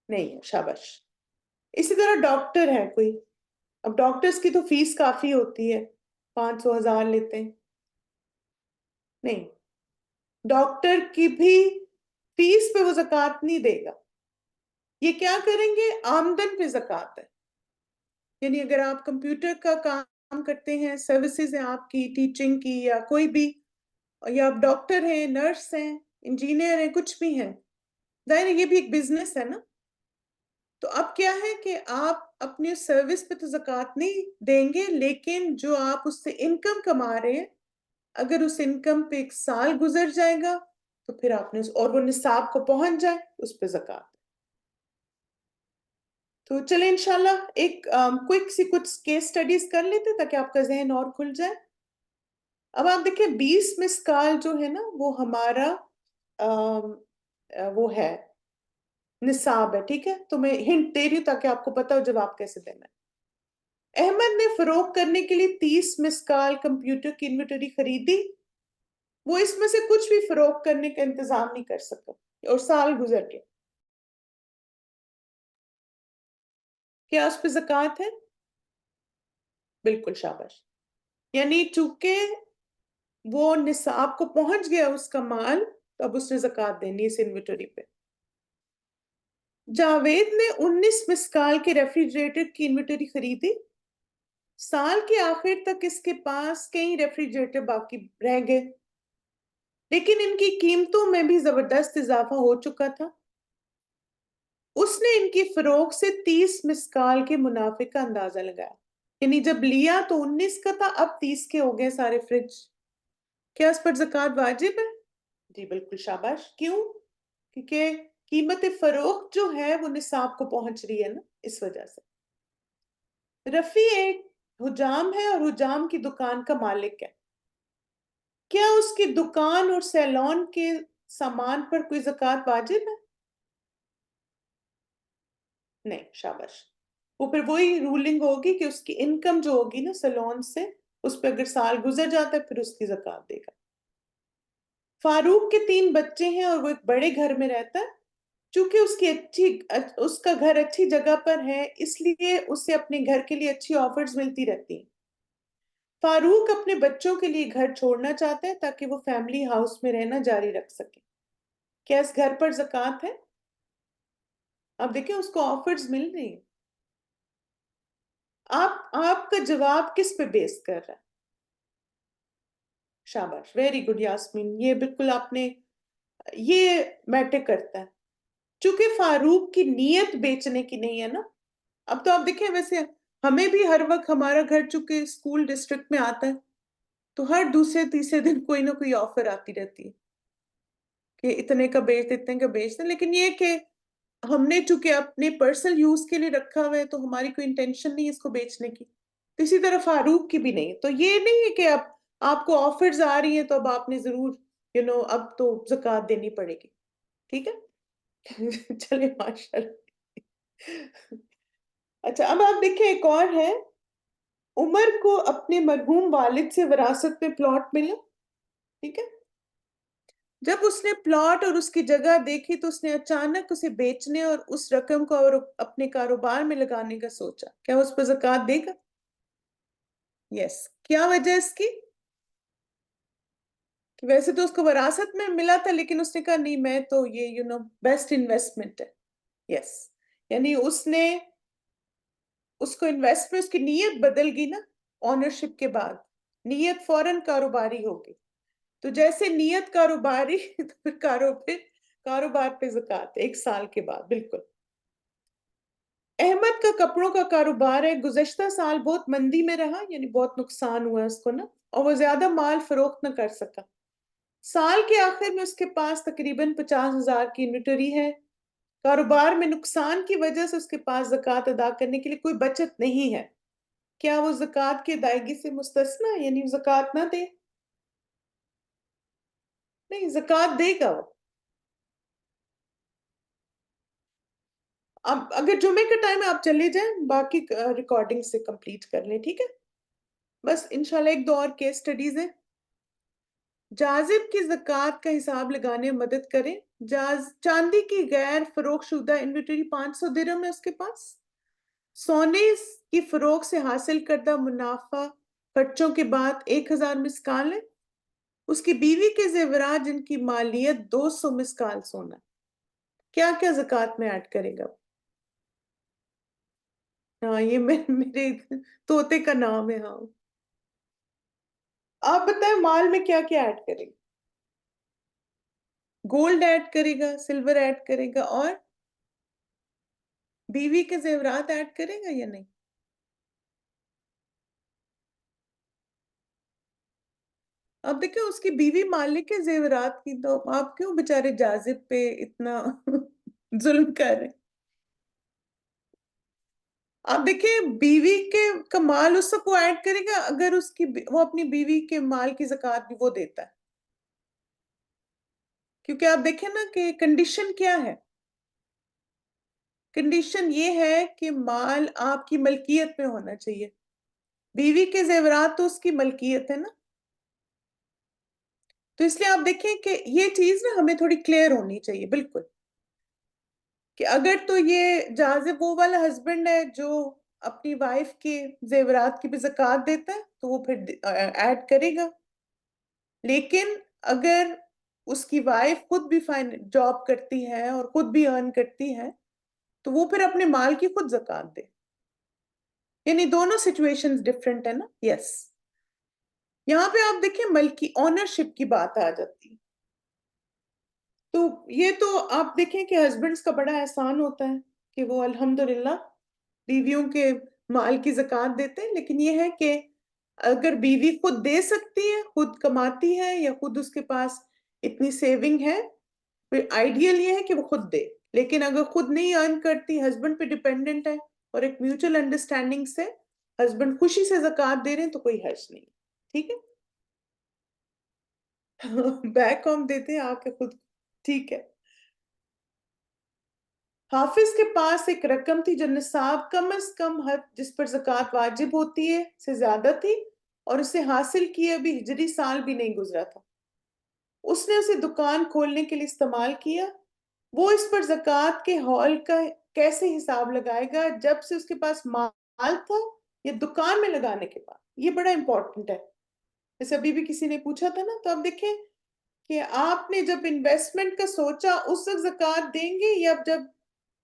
نہیں ہے، شاباش. اسی طرح ڈاکٹر ہے کوئی، اب ڈاکٹرز کی تو فیس کافی ہوتی ہے، 500 1000 لیتے ہیں. نہیں، ڈاکٹر کی بھی فیس پہ وہ زکوٰۃ نہیں دے گا. یہ کیا کریں گے؟ آمدن پہ زکوٰۃ ہے. یعنی اگر آپ کمپیوٹر کا کام کرتے ہیں، سروسز ہیں آپ کی ٹیچنگ کی یا کوئی بھی، یا آپ ڈاکٹر ہیں، نرس ہیں، انجینئر ہیں، کچھ بھی ہیں، ظاہر ہے یہ بھی ایک بزنس ہے نا. تو اب کیا ہے کہ آپ اپنی سروس پہ تو زکوٰۃ نہیں دیں گے، لیکن جو آپ اس سے انکم کما رہے ہیں، اگر اس انکم پہ 1 سال گزر جائے گا تو پھر آپ نے اور وہ نصاب کو پہنچ جائے اس پہ زکوٰۃ. تو چلیں انشاءاللہ ایک کوئک سی کچھ کیس سٹڈیز کر لیتے تاکہ آپ کا ذہن اور کھل جائے. اب آپ دیکھیں 20 مسکال جو ہے نا وہ ہمارا وہ ہے نصاب ہے، ٹھیک ہے؟ تو میں ہنٹ دے رہی ہوں تاکہ آپ کو پتا ہو جواب کیسے دینا ہے. احمد نے فروخت کرنے کے لیے 30 مسکال کمپیوٹر کی انوینٹری خریدی. وہ اس میں سے کچھ بھی فروخت کرنے کا انتظام نہیں کر سکا اور سال گزر گیا. کیا اس پہ زکوٰۃ ہے؟ بالکل، شاباش. یعنی چونکہ وہ نصاب کو پہنچ گیا اس کا مال، تو اب اس نے زکوٰۃ دینی اس انوینٹری پہ. جاوید نے 19 مسکال کے ریفریجریٹر کی انوینٹری خریدی. سال کے آخر تک اس کے پاس کئی ریفریجریٹر باقی رہ گئے، لیکن ان کی قیمتوں میں بھی زبردست اضافہ ہو چکا تھا. اس نے ان کی فروخت سے 30 مسکال کے منافع کا اندازہ لگایا. یعنی جب لیا تو 19 کا تھا، اب 30 کے ہو گئے سارے فریج. کیا اس پر زکوٰۃ واجب ہے؟ جی بالکل، شاباش. کیوں؟ کیونکہ قیمت فروخت جو ہے وہ نصاب کو پہنچ رہی ہے نا، اس وجہ سے. رفیع ایک حجام ہے اور حجام کی دکان کا مالک ہے. کیا اس کی دکان اور سیلون کے سامان پر کوئی زکوٰۃ واجب ہے؟ نہیں، شاباش. وہ پھر وہی رولنگ ہوگی کہ اس کی انکم جو ہوگی نا سیلون سے، اس پہ اگر سال گزر جاتا ہے پھر اس کی زکوٰۃ دے گا. فاروق کے 3 بچے ہیں اور وہ ایک بڑے گھر میں رہتا ہے. چونکہ اس کا گھر اچھی جگہ پر ہے، اس لیے اسے اپنے گھر کے لیے اچھی آفرز ملتی رہتی ہیں. فاروق اپنے بچوں کے لیے گھر چھوڑنا چاہتا ہے تاکہ وہ فیملی ہاؤس میں رہنا جاری رکھ سکے. کیا اس گھر پر زکوٰۃ ہے؟ اب دیکھیں اس کو آفرز مل رہی ہیں. آپ کا جواب کس پہ بیس کر رہا ہے؟ شاباش، ویری گڈ یاسمین. یہ بالکل آپ نے یہ میٹر کرتا ہے. چونکہ فاروق کی نیت بیچنے کی نہیں ہے نا. اب تو آپ دیکھیں ویسے ہمیں بھی ہر وقت ہمارا گھر چونکہ اسکول ڈسٹرکٹ میں آتا ہے تو ہر دوسرے تیسرے دن کوئی نہ کوئی آفر آتی رہتی ہے کہ اتنے کا بیچ دیں اتنے کا بیچ دیں. لیکن یہ کہ ہم نے چونکہ اپنے پرسنل یوز کے لیے رکھا ہوا ہے تو ہماری کوئی انٹینشن نہیں ہے اس کو بیچنے کی. تو اسی طرح فاروق کی بھی نہیں. تو یہ نہیں ہے کہ آپ کو آفرز آ رہی ہیں تو اب آپ نے ضرور اب تو زکوٰۃ دینی پڑے گی. ٹھیک ہے. چلے ماشاء اللہ. اچھا اب آپ دیکھیں ایک اور ہے. عمر کو اپنے مرحوم والد سے وراثت میں پلاٹ ملا. ٹھیک ہے. جب اس نے پلاٹ اور اس کی جگہ دیکھی تو اس نے اچانک اسے بیچنے اور اس رقم کو اور اپنے کاروبار میں لگانے کا سوچا. کیا اس پر زکوٰۃ دے گا؟ یس. کیا وجہ اس کی؟ کہ ویسے تو اس کو وراثت میں ملا تھا لیکن اس نے کہا نہیں میں تو یہ بیسٹ انویسٹمنٹ ہے. یس. یعنی اس نے اس کو انویسٹ میں اس کی نیت بدل گئی نا. آنرشپ کے بعد نیت فوراً کاروباری ہوگی. تو جیسے نیت کاروباری تو پھر کاروبار پہ زکوٰۃ 1 سال کے بعد. بالکل. احمد کا کپڑوں کا کاروبار ہے. گزشتہ سال بہت مندی میں رہا یعنی بہت نقصان ہوا اس کو نا اور وہ زیادہ مال فروخت نہ کر سکا. سال کے آخر میں اس کے پاس تقریباً 50,000 کی انوینٹری ہے. کاروبار میں نقصان کی وجہ سے اس کے پاس زکوٰۃ ادا کرنے کے لیے کوئی بچت نہیں ہے. کیا وہ زکوٰۃ کی ادائیگی سے مستثنی یعنی زکوٰۃ نہ دے؟ نہیں زکوٰۃ دے گا وہ. اب اگر جمعے کے ٹائم آپ چلے جائیں باقی ریکارڈنگ سے کمپلیٹ کر لیں. ٹھیک ہے. بس انشاءاللہ 1-2 اور کیس سٹڈیز ہیں. جازب کی زکوٰۃ کا حساب لگانے میں مدد کریں. چاندی کی غیر فروخت شدہ انوینٹری 500 درہم ہے اس کے پاس. سونے کی فروخت سے حاصل کردہ منافع خرچوں کے بعد 1000 مسکال ہے. اس کی بیوی کے زیورات جن کی مالیت 200 مسکال سونا. کیا کیا زکوٰۃ میں ایڈ کرے گا؟ ہاں یہ میرے طوطے کا نام ہے. ہاں آپ بتائیں مال میں کیا کیا ایڈ کرے گا؟ گولڈ ایڈ کرے گا, سلور ایڈ کرے گا اور بیوی کے زیورات ایڈ کرے گا یا نہیں؟ اب دیکھیں اس کی بیوی مالک ہے زیورات کی تو آپ کیوں بےچارے جازب پہ اتنا ظلم کر رہے ہیں؟ آپ دیکھیں بیوی کا مال اس کو ایڈ کرے گا اگر وہ اپنی بیوی کے مال کی زکوٰۃ بھی وہ دیتا ہے. کیونکہ آپ دیکھیں نا کہ کنڈیشن کیا ہے. کنڈیشن یہ ہے کہ مال آپ کی ملکیت میں ہونا چاہیے. بیوی کے زیورات تو اس کی ملکیت ہے نا. تو اس لیے آپ دیکھیں کہ یہ چیز نا ہمیں تھوڑی کلیئر ہونی چاہیے. بالکل کہ اگر تو یہ جازب وہ والا ہسبینڈ ہے جو اپنی وائف کے زیورات کی بھی زکوٰۃ دیتا ہے تو وہ پھر ایڈ کرے گا. لیکن اگر اس کی وائف خود بھی جاب کرتی ہے اور خود بھی ارن کرتی ہے تو وہ پھر اپنے مال کی خود زکوٰۃ دے. یعنی دونوں سچویشنز ڈفرینٹ ہے نا. یس. یہاں پہ آپ دیکھیں ملکی آنرشپ کی بات آ جاتی ہے. تو یہ تو آپ دیکھیں کہ ہسبینڈز کا بڑا احسان ہوتا ہے کہ وہ الحمدللہ بیویوں کے مال کی زکوٰۃ دیتے ہیں. لیکن یہ ہے کہ اگر بیوی خود دے سکتی ہے, خود کماتی ہے یا خود اس کے پاس اتنی سیونگ ہے, پھر آئیڈیل یہ ہے کہ وہ خود دے. لیکن اگر خود نہیں ارن کرتی, ہسبینڈ پہ ڈیپینڈنٹ ہے اور ایک میوچل انڈرسٹینڈنگ سے ہسبینڈ خوشی سے زکوٰۃ دے رہے ہیں تو کوئی حرج نہیں. ٹھیک ہے. بیک ہوم دیتے ہیں آپ کے خود. ٹھیک ہے. حافظ کے پاس ایک رقم تھی جو نصاب کم از کم حد جس پر زکوٰۃ واجب ہوتی ہے سے زیادہ تھی اور اسے حاصل کیے ابھی ہجری سال بھی نہیں گزرا تھا. اس نے اسے دکان کھولنے کے لیے استعمال کیا. وہ اس پر زکوٰۃ کے ہال کا کیسے حساب لگائے گا جب سے اس کے پاس مال تھا یا دکان میں لگانے کے بعد؟ یہ بڑا امپورٹنٹ ہے. جیسے ابھی بھی کسی نے پوچھا تھا نا, تو اب دیکھیں کہ آپ نے جب انویسٹمنٹ کا سوچا اس وقت زکوٰۃ دیں گے یا جب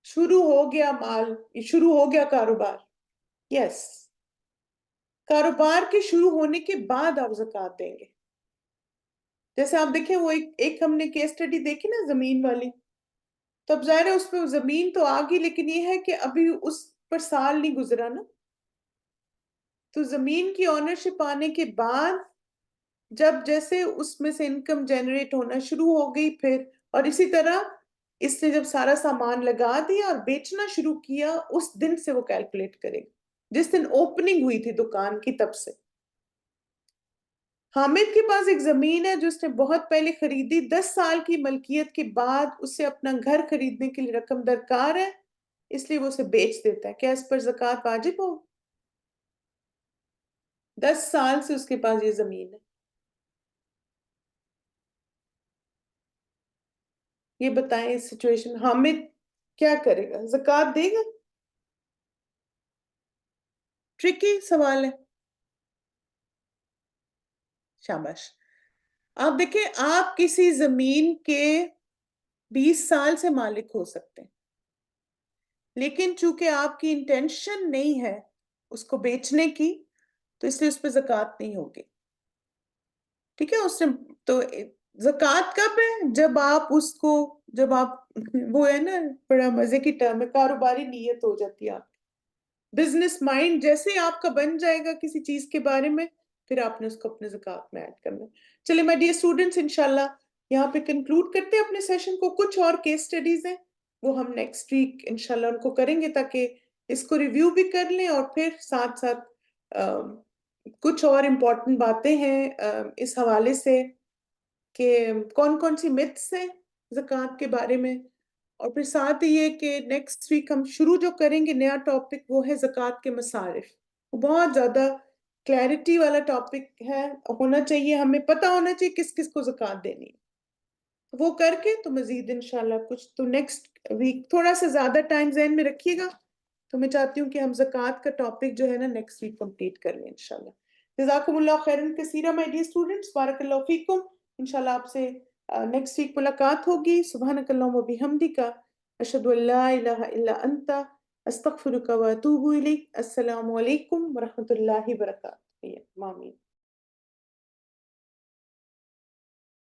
شروع ہو گیا مال, شروع ہو گیا کاروبار؟ یس. کاروبار کے شروع ہونے کے بعد آپ زکوٰۃ دیں گے. جیسے آپ دیکھیں وہ ایک ہم نے کیس اسٹڈی دیکھی نا زمین والی، تو اب ظاہر ہے اس پہ زمین تو آ گئی، لیکن یہ ہے کہ ابھی اس پر سال نہیں گزرا نا. تو زمین کی آنرشپ آنے کے بعد جب جیسے اس میں سے انکم جنریٹ ہونا شروع ہو گئی پھر، اور اسی طرح اس نے جب سارا سامان لگا دیا اور بیچنا شروع کیا، اس دن سے وہ کیلکولیٹ کرے گا جس دن اوپننگ ہوئی تھی دکان کی، تب سے. حامد کے پاس ایک زمین ہے جو اس نے بہت پہلے خریدی، 10 سال کی ملکیت کے بعد اسے اپنا گھر خریدنے کے لیے رقم درکار ہے، اس لیے وہ اسے بیچ دیتا ہے. کیا اس پر زکوٰۃ واجب ہو؟ 10 سال سے اس کے پاس یہ زمین ہے. یہ بتائیں اس سچویشن حامد کیا کرے گا؟ زکوٰۃ دے گا؟ ٹرکی سوال ہے. شاباش. آپ دیکھیں، آپ کسی زمین کے 20 سال سے مالک ہو سکتے ہیں، لیکن چونکہ آپ کی انٹینشن نہیں ہے اس کو بیچنے کی، تو اس لیے اس پہ زکوٰۃ نہیں ہوگی. ٹھیک ہے؟ اس نے تو زکوٰۃ کب ہے؟ جب آپ وہ ہے نا، بڑا مزے کی ٹرم ہے، کاروباری نیت ہو جاتی ہے آپ کی، بزنس مائنڈ جیسے آپ کا بن جائے گا کسی چیز کے بارے میں، پھر آپ نے اس کو اپنے زکوٰۃ میں ایڈ کرنا. چلے مائی ڈیئر اسٹوڈنٹس، انشاءاللہ یہاں پہ کنکلوڈ کرتے ہیں اپنے سیشن کو. کچھ اور کیس سٹڈیز ہیں وہ ہم نیکسٹ ویک انشاءاللہ ان کو کریں گے، تاکہ اس کو ریویو بھی کر لیں، اور پھر ساتھ ساتھ کچھ اور امپورٹنٹ باتیں ہیں اس حوالے سے کہ کون کون سی متس ہیں زکوٰۃ کے بارے میں. اور پھر ساتھ ہی یہ کہ نیکسٹ ویک ہم شروع جو کریں گے نیا ٹاپک، وہ ہے زکوٰۃ کے مصارف. وہ بہت زیادہ کلیئرٹی والا ٹاپک ہے، ہونا چاہیے، ہمیں پتہ ہونا چاہیے کس کس کو زکوٰۃ دینی ہے. وہ کر کے تو مزید انشاءاللہ کچھ تو نیکسٹ ویک تھوڑا سا زیادہ ٹائم ذہن میں رکھیے گا. تو میں چاہتی ہوں کہ ہم زکوٰۃ کا ٹاپک جو ہے نا نیکسٹ ویک کمپلیٹ کر لیں انشاءاللہ. جزاکم اللہ خیراً کثیرا مائی ڈیئر اسٹوڈنٹس، بارک اللہ فیکم. انشاءاللہ آپ سے نیکسٹ ویک ملاقات ہوگی. سبحانک اللہم و بحمدک، اشہد ان لا الہ الا انت، استغفرک و اتوب الیک. السلام علیکم ورحمۃ اللہ وبرکاتہ. آمین.